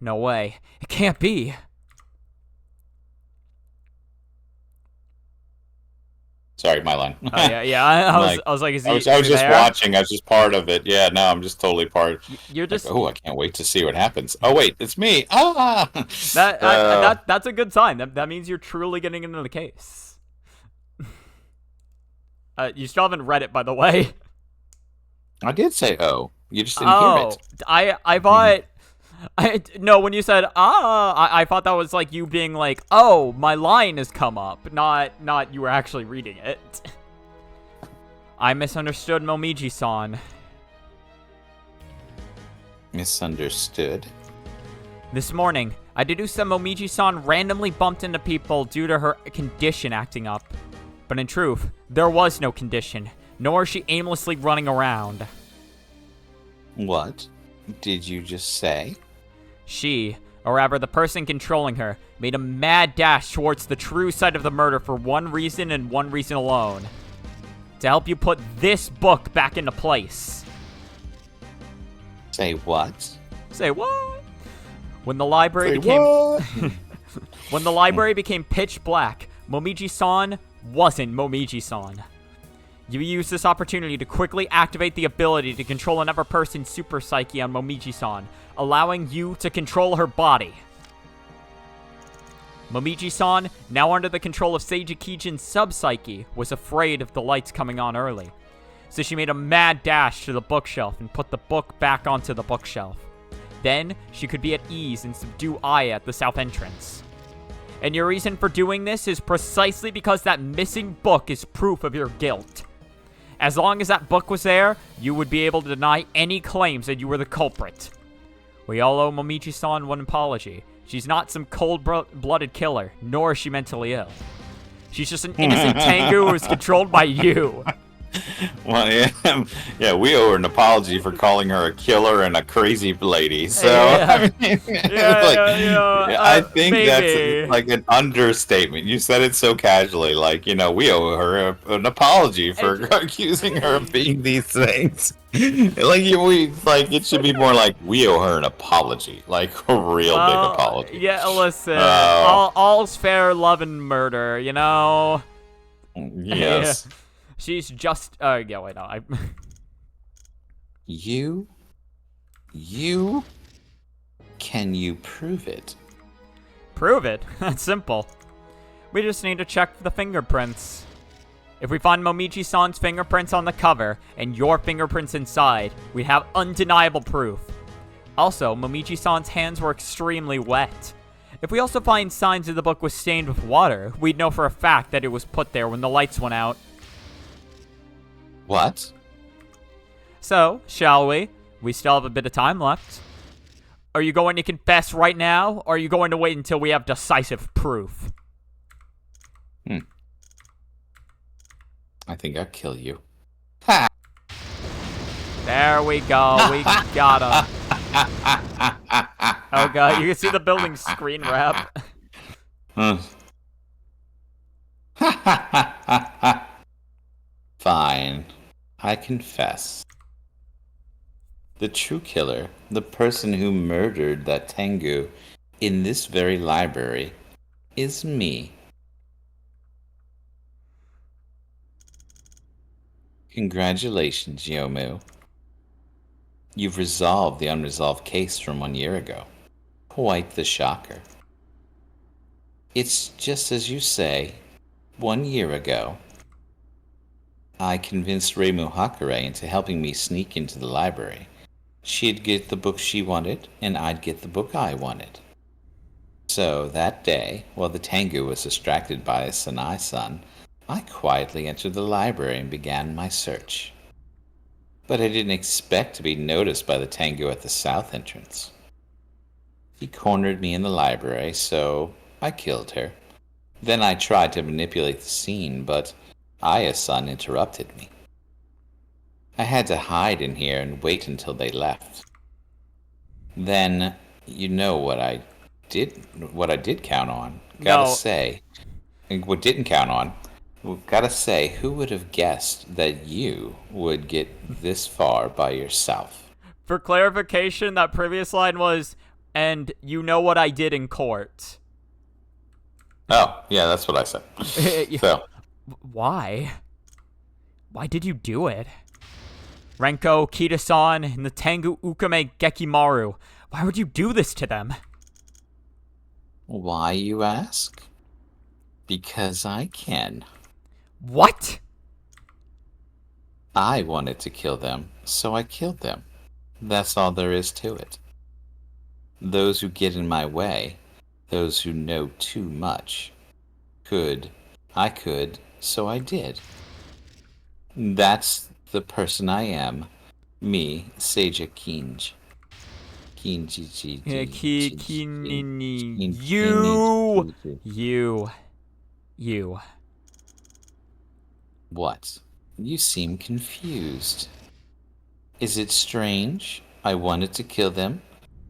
No way. It can't be. Sorry, my line. Oh yeah. I was like, is he? I was Is he just there? watching. I was just part of it. Yeah, no, I'm just totally part. You're Like, just oh, I can't wait to see what happens. Oh wait, it's me. Ah, that's a good sign. That means you're truly getting into the case. You still haven't read it, by the way. I did say oh. You just didn't hear it. I thought. No, when you said I thought that was like you being like, oh, my line has come up, not you were actually reading it. I misunderstood Momiji-san. Misunderstood. This morning, I deduced that Momiji-san randomly bumped into people due to her condition acting up. But in truth, there was no condition, nor is she aimlessly running around. What did you just say? She, or rather the person controlling her, made a mad dash towards the true site of the murder for one reason and one reason alone. To help you put this book back into place. Say what? Say what? When the library when the library became pitch black, Momiji-san wasn't Momiji-san. You used this opportunity to quickly activate the ability to control another person's super psyche on Momiji-san, allowing you to control her body. Momiji-san, now under the control of Seiji Kijin's sub-psyche, was afraid of the lights coming on early. So she made a mad dash to the bookshelf and put the book back onto the bookshelf. Then, she could be at ease and subdue Aya at the south entrance. And your reason for doing this is precisely because that missing book is proof of your guilt. As long as that book was there, you would be able to deny any claims that you were the culprit. We all owe Momiji-san one apology. She's not some cold-blooded killer, nor is she mentally ill. She's just an innocent Tengu who is controlled by you. Well, yeah, we owe her an apology for calling her a killer and a crazy lady. So, Yeah. I mean, I think maybe. that's like an understatement. You said it so casually, like, we owe her an apology for accusing her of being these things. It should be more like we owe her an apology, like a real big apology. Yeah, listen, all's fair, love and murder, Yes. Yeah. She's just, yeah, wait, no, Can you prove it? Prove it? That's simple. We just need to check for the fingerprints. If we find Momiji-san's fingerprints on the cover, and your fingerprints inside, we have undeniable proof. Also, Momiji-san's hands were extremely wet. If we also find signs that the book was stained with water, we'd know for a fact that it was put there when the lights went out. What? So, shall we? We still have a bit of time left. Are you going to confess right now, or are you going to wait until we have decisive proof? I think I'll kill you. Ha! There we go. We got him. Oh god, you can see the building screen wrap. Fine. I confess. The true killer, the person who murdered that Tengu in this very library, is me. Congratulations, Yomu. You've resolved the unresolved case from 1 year ago. Quite the shocker. It's just as you say. 1 year ago, I convinced Reimu Hakare into helping me sneak into the library. She'd get the book she wanted, and I'd get the book I wanted. So that day, while the Tengu was distracted by Sanai-san, I quietly entered the library and began my search. But I didn't expect to be noticed by the Tengu at the south entrance. He cornered me in the library, so I killed her. Then I tried to manipulate the scene, but Aya-san interrupted me. I had to hide in here and wait until they left. Then, what I did count on. Gotta say, and what didn't count on, we've got to say, who would have guessed that you would get this far by yourself? For clarification, that previous line was, and you know what I did in court. Oh, yeah, that's what I said. So, Why? Why did you do it? Renko, Kita-san, and the Tengu Ukame Gekimaru. Why would you do this to them? why, you ask? Because I can. What? I wanted to kill them, so I killed them. That's all there is to it. Those who get in my way, those who know too much, I could, so I did. That's the person I am. Me, Seija Kinj. Kinji. You. What? You seem confused. Is it strange? I wanted to kill them,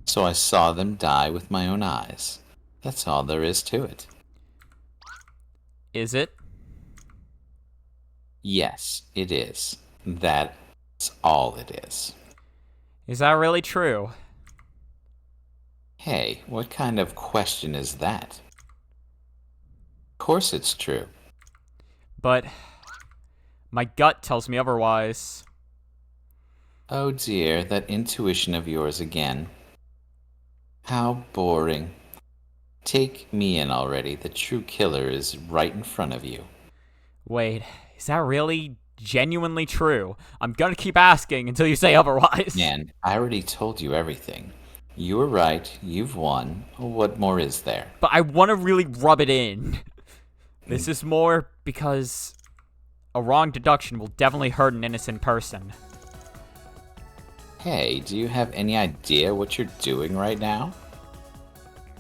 so I saw them die with my own eyes. That's all there is to it. Is it? Yes, it is. That's all it is. Is that really true? Hey, what kind of question is that? Of course it's true. But my gut tells me otherwise. Oh dear, that intuition of yours again. How boring. Take me in already. The true killer is right in front of you. Wait, is that really genuinely true? I'm gonna keep asking until you say otherwise. Man, I already told you everything. You were right. You've won. What more is there? But I want to really rub it in. This is more because a wrong deduction will definitely hurt an innocent person. Hey, do you have any idea what you're doing right now?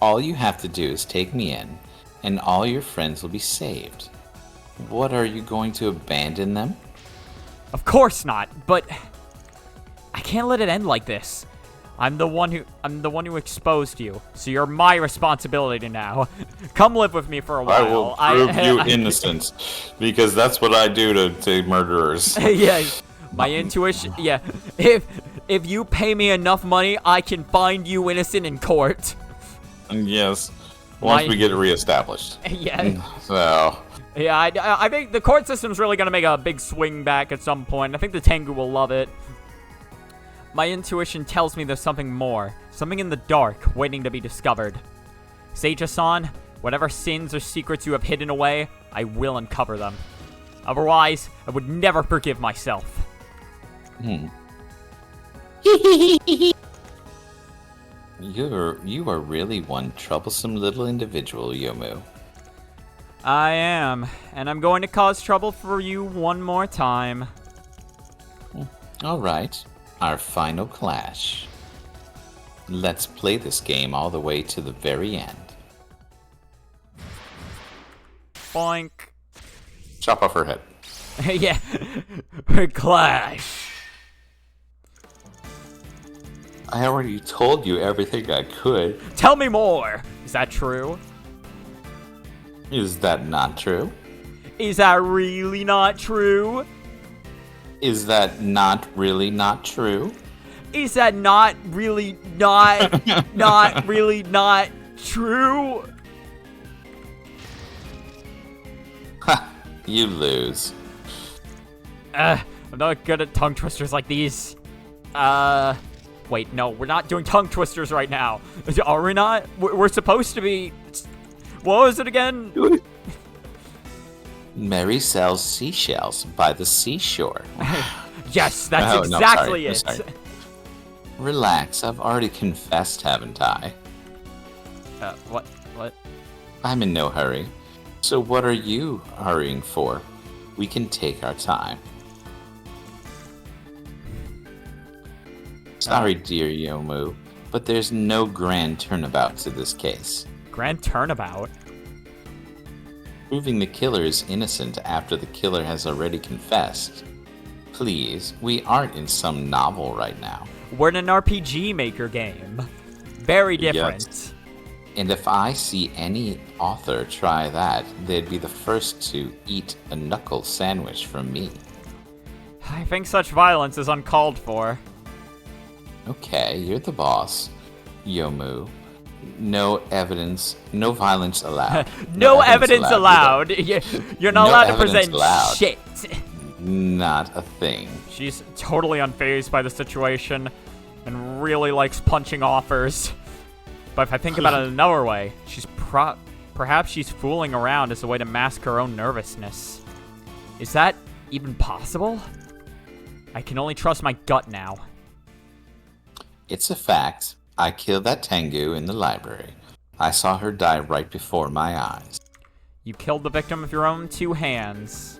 All you have to do is take me in, and all your friends will be saved. What, are you going to abandon them? Of course not, but I can't let it end like this. I'm the one who exposed you, so you're my responsibility now. Come live with me for a while. I will prove you innocent, because that's what I do to murderers. Yeah, my intuition. Yeah, if you pay me enough money, I can find you innocent in court. Yes, once we get it reestablished. Yeah. So. Yeah, I think the court system's really gonna make a big swing back at some point. I think the Tengu will love it. My intuition tells me there's something more. Something in the dark, waiting to be discovered. Seija-san, whatever sins or secrets you have hidden away, I will uncover them. Otherwise, I would never forgive myself. You are really one troublesome little individual, Yomu. I am, and I'm going to cause trouble for you one more time. All right, our final clash. Let's play this game all the way to the very end. Boink. Chop off her head. Yeah. Clash. I already told you everything I could. Tell me more. Is that true? Is that not true? Is that really not true? Is that not really not true? Is that not really not really not true? Ha! You lose. I'm not good at tongue twisters like these. Wait, no, we're not doing tongue twisters right now. Are we not? We're supposed to be. What was it again? Mary sells seashells by the seashore. Yes, that's exactly it. Relax, I've already confessed, haven't I? What? I'm in no hurry. So what are you hurrying for? We can take our time. Sorry, dear Yomu, but there's no grand turnabout to this case. Grand turnabout? Proving the killer is innocent after the killer has already confessed. Please, we aren't in some novel right now. We're in an RPG Maker game. Very different. Yes. And if I see any author try that, they'd be the first to eat a knuckle sandwich from me. I think such violence is uncalled for. Okay, you're the boss, Yomu. No evidence, no violence allowed. No evidence allowed. You're not No allowed to evidence present allowed. shit. Not a thing. She's totally unfazed by the situation and really likes punching offers. But if I think about it another way, perhaps she's fooling around as a way to mask her own nervousness. Is that even possible? I can only trust my gut now. It's a fact. I killed that Tengu in the library. I saw her die right before my eyes. You killed the victim with your own 2 hands.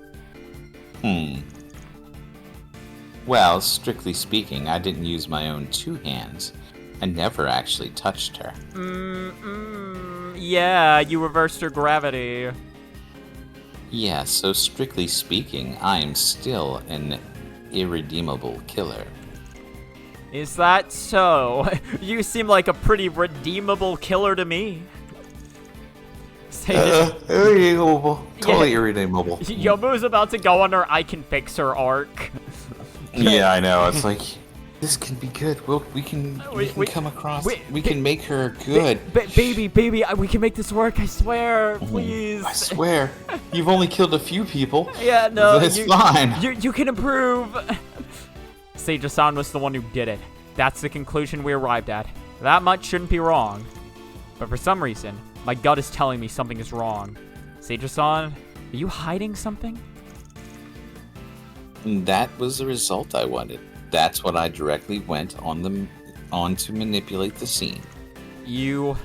Well, strictly speaking, I didn't use my own 2 hands. I never actually touched her. Yeah, you reversed her gravity. Yeah, so strictly speaking, I am still an irredeemable killer. Is that so? You seem like a pretty redeemable killer to me. Irredeemable. Totally irredeemable. Yomu's about to go on her I can fix her arc. Yeah, I know. It's like, this can be good. We can come across. We can make her good. Baby, we can make this work. I swear, please. I swear. You've only killed a few people. Yeah, no. It's fine. You can improve. Seija-san was the one who did it. That's the conclusion we arrived at. That much shouldn't be wrong. But for some reason, my gut is telling me something is wrong. Seija-san, are you hiding something? That was the result I wanted. That's what I directly went on to manipulate the scene. You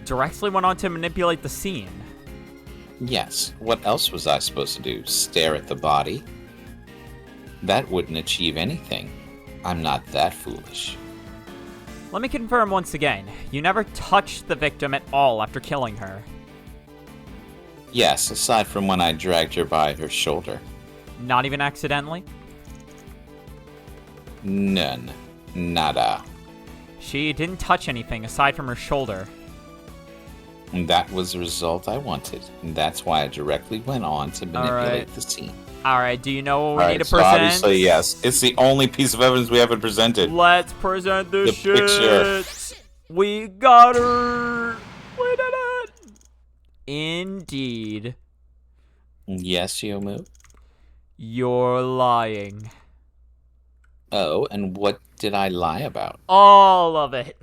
directly went on to manipulate the scene? Yes. What else was I supposed to do? Stare at the body? That wouldn't achieve anything. I'm not that foolish. Let me confirm once again. You never touched the victim at all after killing her. Yes, aside from when I dragged her by her shoulder. Not even accidentally? None. Nada. She didn't touch anything aside from her shoulder. And that was the result I wanted. And that's why I directly went on to manipulate the scene. Alright, do you know what we need to so present? Obviously, yes. It's the only piece of evidence we haven't presented. Let's present the shit. Picture. We got her. We did it. Indeed. Yes, Yomu? You're lying. Oh, and what did I lie about? All of it.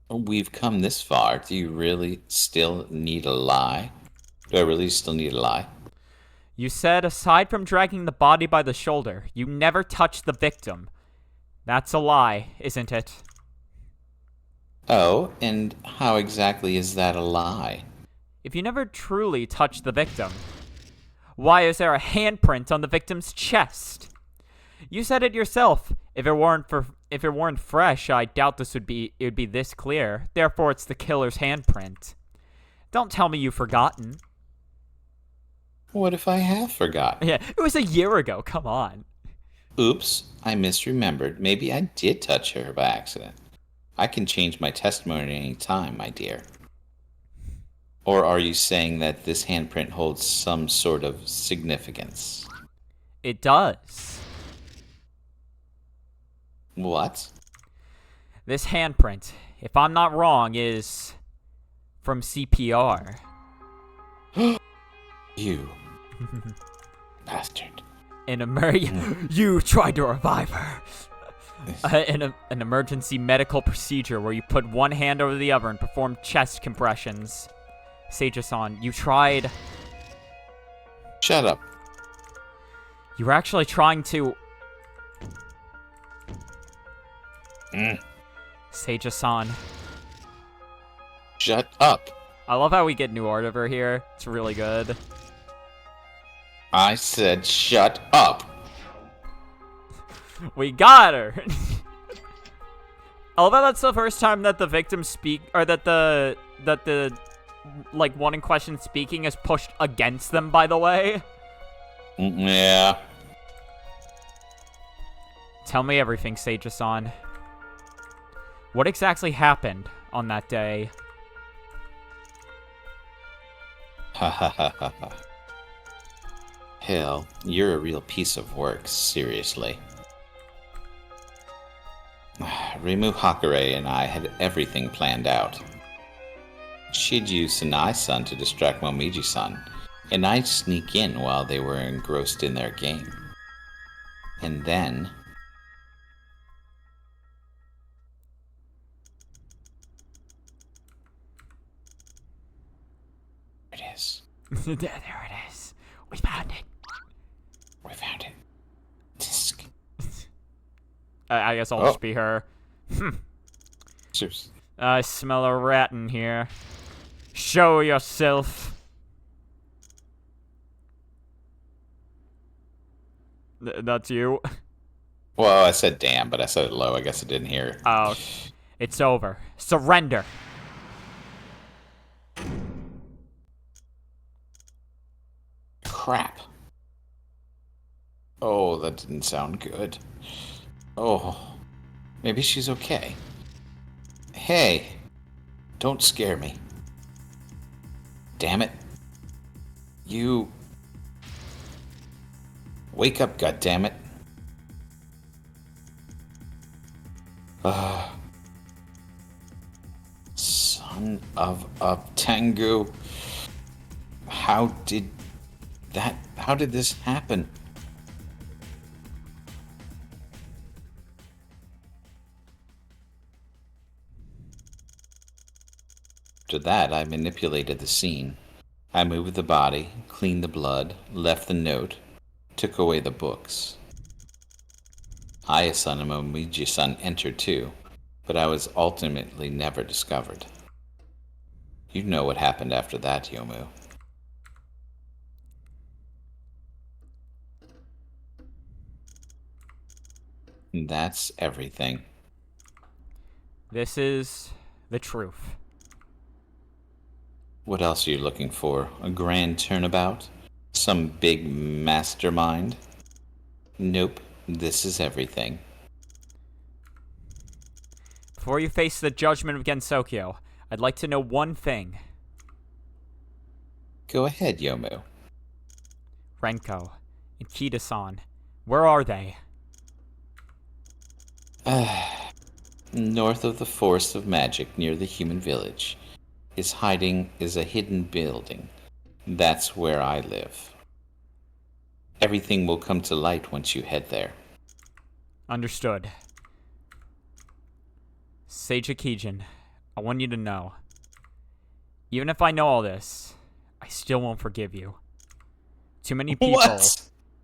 We've come this far. Do you really still need a lie? Do I really still need a lie? You said aside from dragging the body by the shoulder, you never touched the victim. That's a lie, isn't it? Oh, and how exactly is that a lie? If you never truly touched the victim, why is there a handprint on the victim's chest? You said it yourself. If it weren't fresh, I doubt it would be this clear. Therefore, it's the killer's handprint. Don't tell me you've forgotten. What if I have forgotten? Yeah, it was a year ago. Come on. Oops, I misremembered. Maybe I did touch her by accident. I can change my testimony at any time, my dear. Or are you saying that this handprint holds some sort of significance? It does. What? This handprint, if I'm not wrong, is from CPR. You bastard. You tried to revive her. An emergency medical procedure where you put one hand over the other and perform chest compressions. Seija-san, you tried... Shut up. You were actually trying to... Seija-san. Shut up. I love how we get new art over here. It's really good. I said shut up. We got her. I love how that's the first time that the victim that the like one in question speaking is pushed against them, by the way. Yeah. Tell me everything, Seija-san. What exactly happened on that day. Ha ha ha ha ha. Hell, you're a real piece of work, seriously. Rimu Hakare and I had everything planned out. She'd use Sanai-san to distract Momiji-san, and I'd sneak in while they were engrossed in their game. And then... There it is. There it is. We found it. We found it. Disc. I guess I'll just be her. Cheers. I smell a rat in here. Show yourself. That's you. Well, I said damn, but I said it low. I guess I didn't hear it. Oh, it's over. Surrender. Crap. Oh, that didn't sound good. Oh, maybe she's okay. Hey, don't scare me. Damn it. You... Wake up, goddammit. Son of a Tengu. How did this happen? After that, I manipulated the scene. I moved the body, cleaned the blood, left the note, took away the books. Aya-san and Momiji-san entered too, but I was ultimately never discovered. You know what happened after that, Yomu. And that's everything. This is the truth. What else are you looking for? A grand turnabout? Some big mastermind? Nope, this is everything. Before you face the judgment of Gensokyo, I'd like to know one thing. Go ahead, Yomu. Renko and Kida-san, where are they? North of the Forest of Magic, near the human village, is a hidden building. That's where I live. Everything will come to light once you head there. Understood. Sage Akijin, I want you to know. Even if I know all this, I still won't forgive you. Too many people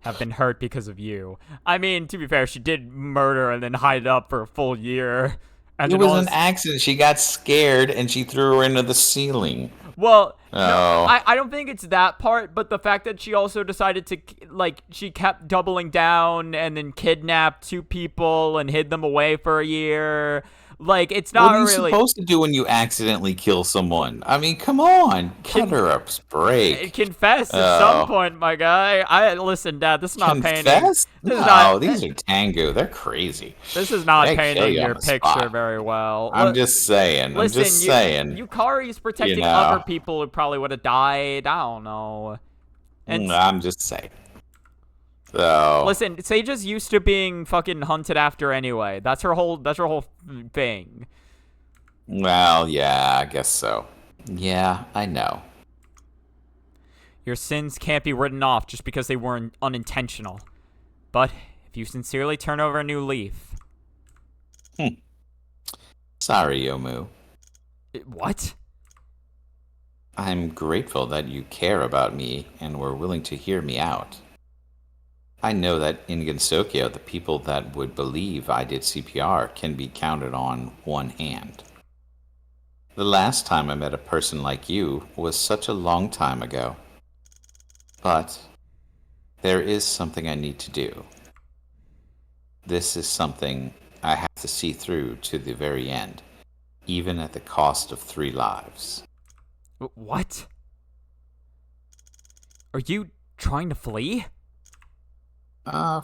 have been hurt because of you. I mean, to be fair, she did murder and then hide it up for a full year. And it was an accident. She got scared and she threw her into the ceiling. Well, no, I don't think it's that part, but the fact that she also decided to, like, she kept doubling down and then kidnapped 2 people and hid them away for a year. Like, it's not really... What are you supposed to do when you accidentally kill someone? I mean, come on. Cut her a break. Confess at some point, my guy. Listen, Dad, this is not painting... Confess? No, these are Tengu. They're crazy. This is not painting your picture very well. I'm just saying. Listen, I'm just saying. Yukari's protecting other people who probably would have died. I don't know. And I'm just saying. So listen, Sage's used to being fucking hunted after anyway. That's her whole thing. Well, yeah, I guess so. Yeah, I know. Your sins can't be written off just because they weren't unintentional. But if you sincerely turn over a new leaf... Sorry, Yomu. What? I'm grateful that you care about me and were willing to hear me out. I know that in Gensokyo, the people that would believe I did CPR can be counted on one hand. The last time I met a person like you was such a long time ago. But there is something I need to do. This is something I have to see through to the very end, even at the cost of 3 lives. What? Are you trying to flee?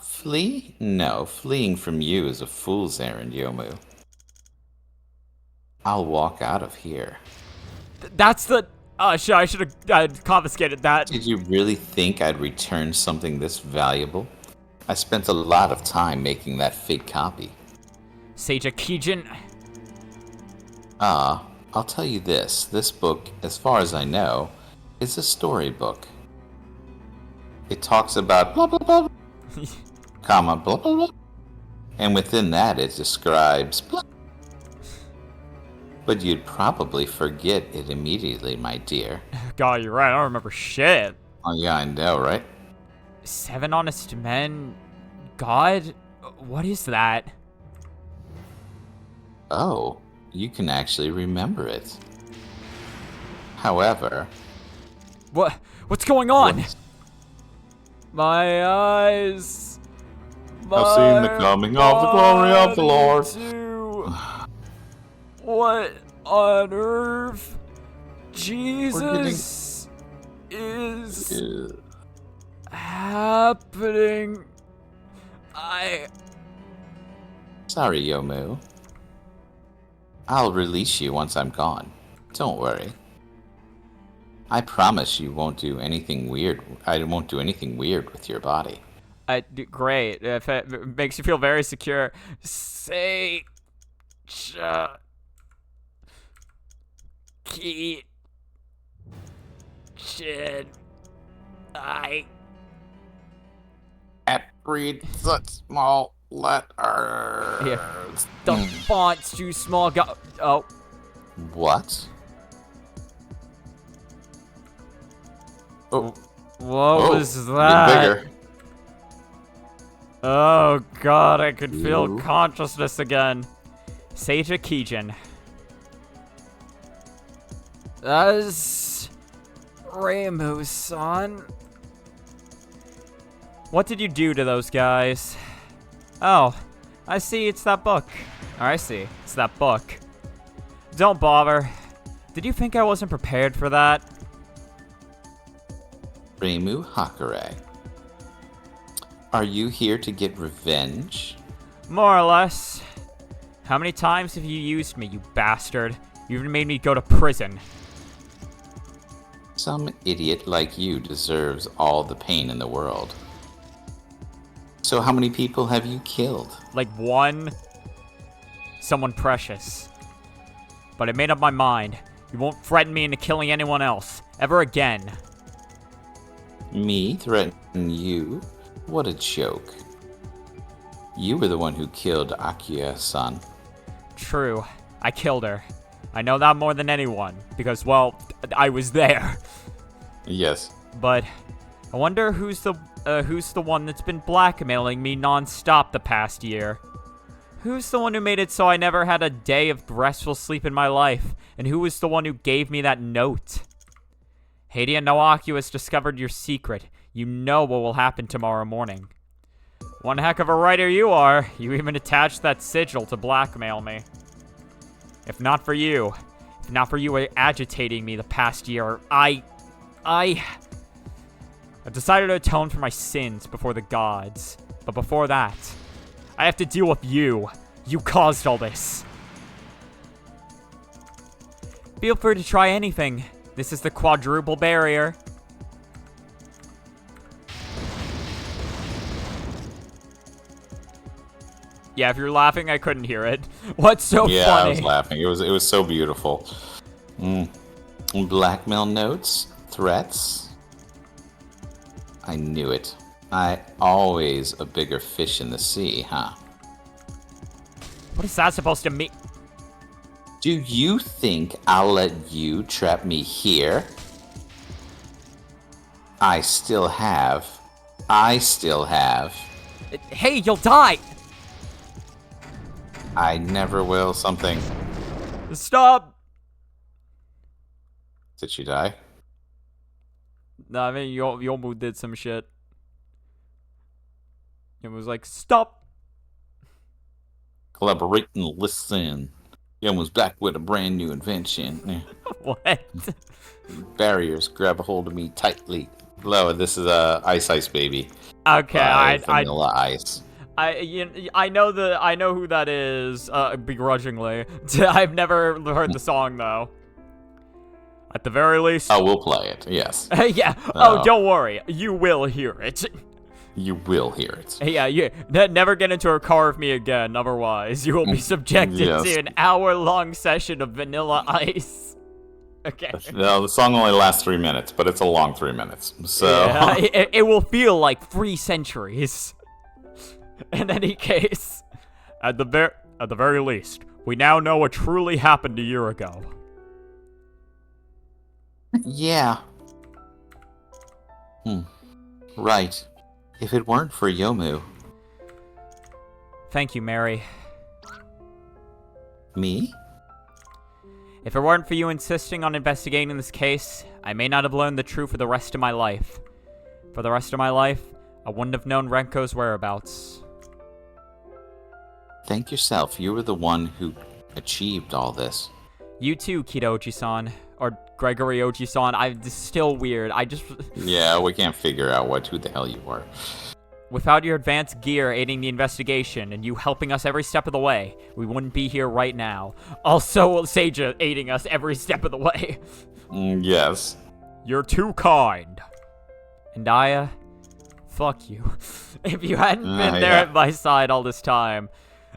Flee? No, fleeing from you is a fool's errand, Yomu. I'll walk out of here. That's the... shit, I should have confiscated that. Did you really think I'd return something this valuable? I spent a lot of time making that fake copy. Sage Kijin. I'll tell you this. This book, as far as I know, is a storybook. It talks about blah blah blah, comma blah blah blah, and within that it describes blah. But you'd probably forget it immediately, my dear. God, you're right. I don't remember shit. Oh yeah, I know, right? 7 honest men. God? What is that? Oh, you can actually remember it. However... What's going on? What? My eyes. I've seen the coming of the glory of the Lord. What on earth? Jesus is happening. Sorry, Yomu. I'll release you once I'm gone. Don't worry. I promise you won't do anything weird. I won't do anything weird with your body. Great. If it makes you feel very secure. Say... Key... Shit... Read such small letters. Yeah. The font's too small. Oh. What? Oh. What was that? Bigger. Oh god, I could feel consciousness again. Seija Kijin. That's Reimu-san. What did you do to those guys? Oh, I see, it's that book. Or I see, it's that book. Don't bother. Did you think I wasn't prepared for that? Reimu Hakare. Are you here to get revenge? More or less. How many times have you used me, you bastard? You even made me go to prison. Some idiot like you deserves all the pain in the world. So how many people have you killed? Like one. Someone precious. But I made up my mind. You won't threaten me into killing anyone else. Ever again. Me threaten you? What a joke. You were the one who killed Akiya-san. True. I killed her. I know that more than anyone. Because, well, I was there. Yes. But I wonder who's the one that's been blackmailing me non-stop the past year. Who's the one who made it so I never had a day of restful sleep in my life? And who was the one who gave me that note? Heidia Noaku has discovered your secret. You know what will happen tomorrow morning. One heck of a writer you are. You even attached that sigil to blackmail me. If not for you agitating me the past year, I've decided to atone for my sins before the gods. But before that, I have to deal with you. You caused all this. Feel free to try anything. This is the quadruple barrier. Yeah, if you're laughing, I couldn't hear it. What's so funny? Yeah, I was laughing. It was so beautiful. Blackmail notes? Threats? I knew it. Always a bigger fish in the sea, huh? What is that supposed to mean? Do you think I'll let you trap me here? I still have. Hey, you'll die! I never will something. Stop! Did she die? No, I mean, Yomu did some shit. It was like, stop! Collaborate and listen. Yomu's back with a brand new invention. What? Barriers grab a hold of me tightly. Hello, this is Ice Ice Baby. Okay, Vanilla Ice. I know who that is, begrudgingly. I've never heard the song, though. At the very least. Oh, we'll play it, yes. Yeah. Oh, don't worry. You will hear it. You will hear it. Yeah. Never get into a car with me again, otherwise you will be subjected to an hour-long session of Vanilla Ice. Okay. No, the song only lasts 3 minutes, but it's a long 3 minutes. So yeah, it will feel like 3 centuries. In any case, at the very least, we now know what truly happened a year ago. Yeah. Right. If it weren't for Yomu. Thank you, Mary. Me? If it weren't for you insisting on investigating this case, I may not have learned the truth for the rest of my life. For the rest of my life, I wouldn't have known Renko's whereabouts. Thank yourself. You were the one who achieved all this. You too, Kido-Oji-san. Or Gregory Oji-san. This is still weird. Yeah, we can't figure out who the hell you were. Without your advanced gear aiding the investigation and you helping us every step of the way, we wouldn't be here right now. Also, Seija aiding us every step of the way. Yes. You're too kind. And fuck you. If you hadn't been there at my side all this time,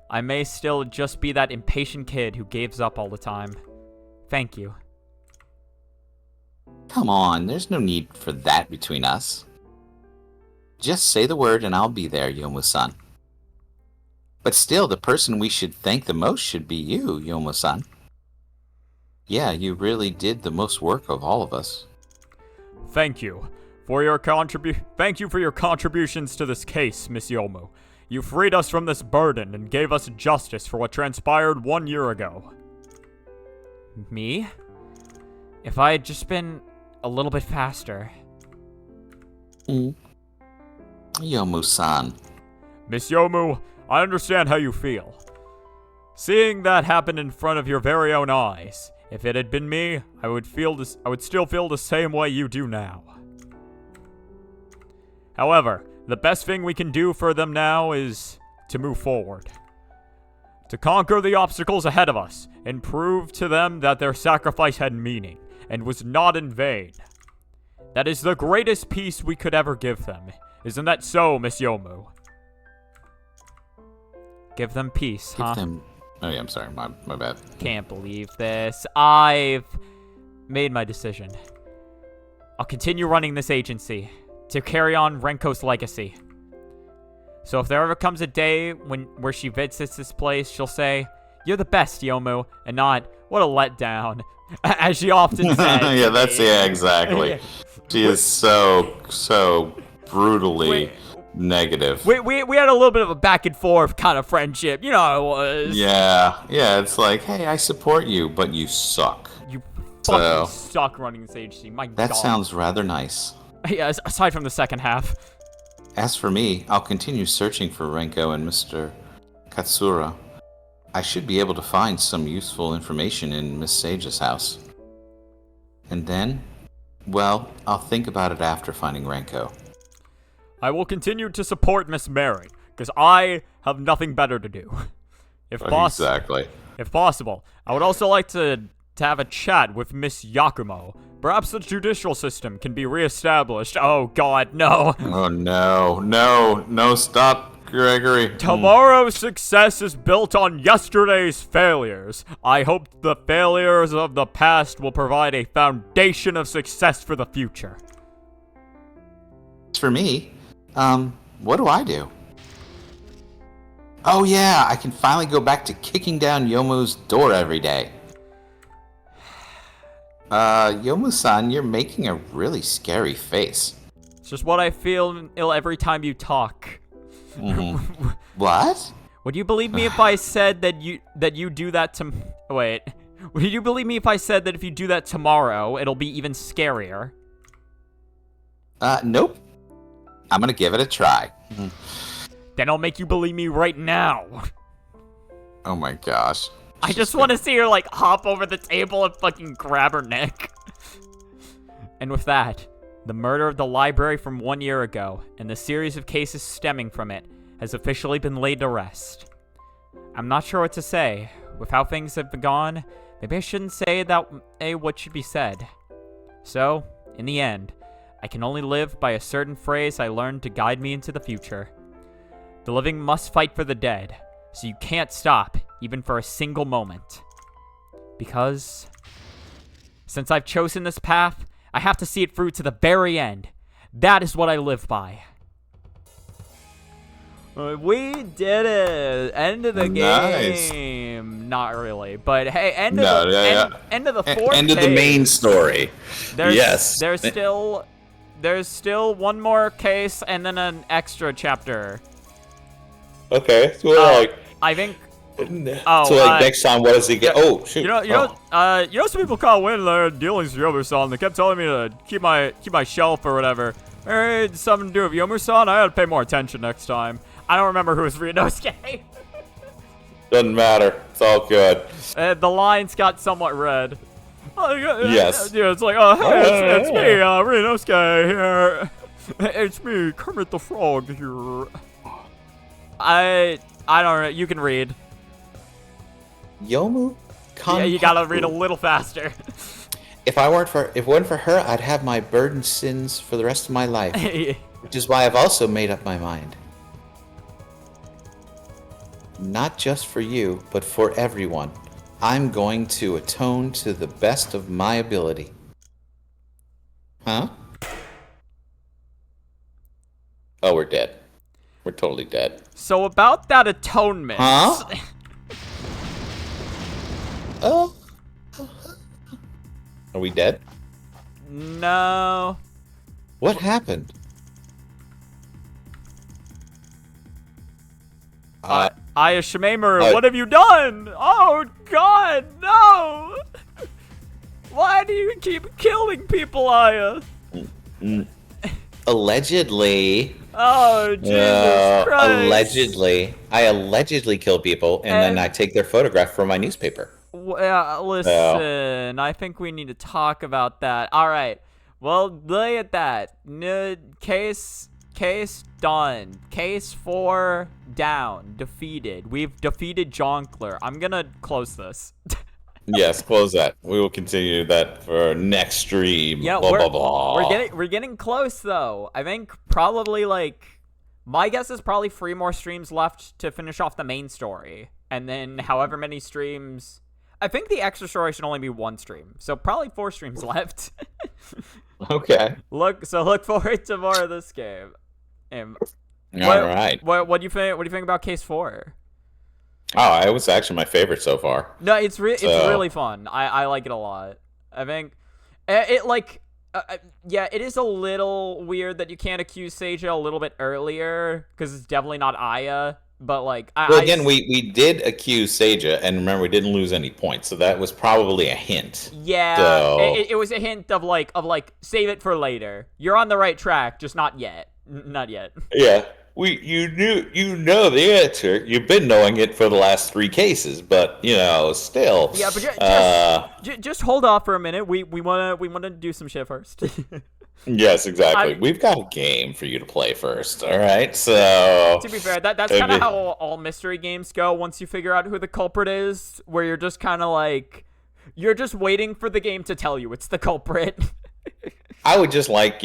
I may still just be that impatient kid who gives up all the time. Thank you. Come on, there's no need for that between us. Just say the word and I'll be there, Yomu-san. But still, the person we should thank the most should be you, Yomu-san. Yeah, you really did the most work of all of us. Thank you for your contributions to this case, Miss Yomu. You freed us from this burden and gave us justice for what transpired 1 year ago. Me? If I had just been a little bit faster. Yomu-san. Miss Yomu, I understand how you feel. Seeing that happen in front of your very own eyes, if it had been me, I would still feel the same way you do now. However, the best thing we can do for them now is to move forward. To conquer the obstacles ahead of us and prove to them that their sacrifice had meaning and was not in vain. That is the greatest piece we could ever give them. Isn't that so, Miss Yomu? Give them peace, huh? Oh yeah, I'm sorry, my bad. Can't believe this. I've made my decision. I'll continue running this agency to carry on Renko's legacy. So if there ever comes a day where she visits this place, she'll say, "You're the best, Yomu," and not, "What a letdown," as she often says. Exactly. She is so brutally negative. We had a little bit of a back and forth kind of friendship, you know how it was. Yeah, it's like, hey, I support you, but you suck. You fucking suck running this agency, my god. That sounds rather nice. Yeah, aside from the second half. As for me, I'll continue searching for Renko and Mr. Katsura. I should be able to find some useful information in Miss Seija's house. And then, well, I'll think about it after finding Renko. I will continue to support Miss Mary, because I have nothing better to do. Exactly. If possible, I would also like to have a chat with Miss Yakumo. Perhaps the judicial system can be reestablished. Oh god, no. Oh no, stop, Gregory. Tomorrow's success is built on yesterday's failures. I hope the failures of the past will provide a foundation of success for the future. As for me, what do I do? Oh yeah, I can finally go back to kicking down Yomu's door every day. Yomu-san, you're making a really scary face. It's just what I feel every time you talk. What? Would you believe me if I said that you do that to... Wait. Would you believe me if I said that if you do that tomorrow, it'll be even scarier? Nope. I'm gonna give it a try. Then I'll make you believe me right now. Oh my gosh. I just want to see her, like, hop over the table and fucking grab her neck. And with that, the murder of the library from 1 year ago, and the series of cases stemming from it, has officially been laid to rest. I'm not sure what to say. With how things have gone, maybe I shouldn't say what should be said. So, in the end, I can only live by a certain phrase I learned to guide me into the future. The living must fight for the dead, so you can't stop, even for a single moment. Because, since I've chosen this path, I have to see it through to the very end. That is what I live by. We did it! End of the game. Not really, but hey, end of the fourth. End of the main story. There's still one more case and then an extra chapter. Okay, so I think. Next time, what does he get? Oh, shoot! You know, some people call when their dealings with Yomu-san. They kept telling me to keep my shelf or whatever. Hey, something to do with Yomu-san. I had to pay more attention next time. I don't remember who was Ryunosuke. Doesn't matter. It's all good. The lines got somewhat red. Yes. Yeah, it's like, hey, it's me, Ryunosuke here. It's me, Kermit the Frog here. I don't know. You can read. Yomu? Yeah, you gotta read a little faster. If it weren't for her, I'd have my burdened sins for the rest of my life. Which is why I've also made up my mind. Not just for you, but for everyone. I'm going to atone to the best of my ability. Huh? Oh, we're dead. We're totally dead. So about that atonement. Huh? Oh. Are we dead? No. What happened? Aya Shimameru, what have you done? Oh, God, no! Why do you keep killing people, Aya? Allegedly. Oh, Jesus Christ. I allegedly kill people, and then I take their photograph for my newspaper. Listen, I think we need to talk about that. All right. Well, look at that. Case done. Case 4 down. Defeated. We've defeated Jonkler. I'm gonna close this. Yes, close that. We will continue that for next stream. Yeah, blah, blah. we're getting close though. I think probably my guess is probably 3 more streams left to finish off the main story, and then however many streams. I think the extra story should only be 1 stream, so probably 4 streams left. Okay. Look forward to more of this game. All right. What do you think? What do you think about Case 4? Oh, it was actually my favorite so far. No, it's really fun. I like it a lot. I think it is a little weird that you can't accuse Seija a little bit earlier because it's definitely not Aya. But we did accuse Seija, and remember we didn't lose any points, so that was probably a hint. Yeah, so... it was a hint of save it for later. You're on the right track, just not yet. Not yet. Yeah, you know the answer. You've been knowing it for the last 3 cases, but still. Yeah, but just hold off for a minute. We wanna do some shit first. Yes, exactly. We've got a game for you to play first, all right? So to be fair, that's kind of how all mystery games go. Once you figure out who the culprit is, where you're just kind of you're just waiting for the game to tell you it's the culprit. I would just like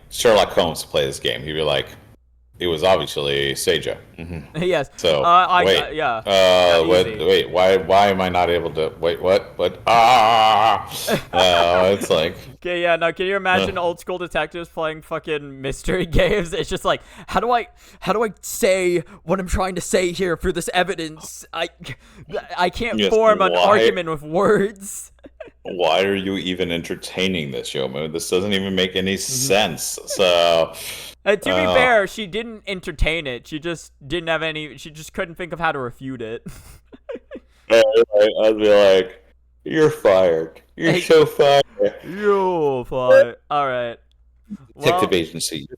Sherlock Holmes to play this game. He'd be like, it was obviously Seija. Mm-hmm. Yes. So wait. Wait. Why am I not able to? Wait. What? It's like. Okay. Yeah. No. Can you imagine old school detectives playing fucking mystery games? It's just like, how do I say what I'm trying to say here through this evidence? I can't form an argument with words. Why are you even entertaining this, Yomu? This doesn't even make any sense. So. To be fair, she didn't entertain it. She just didn't have any. She just couldn't think of how to refute it. I'd be like, "You're fired. You're so fired. You're fired. All right. Detective agency. You're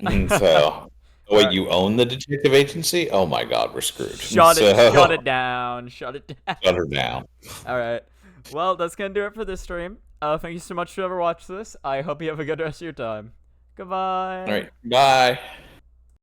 fired." So, wait, you own the detective agency? Oh my God, we're screwed. Shut it down. Shut her down. All right. Well, that's gonna do it for this stream. Thank you so much for ever watched this. I hope you have a good rest of your time. Goodbye. All right. Bye.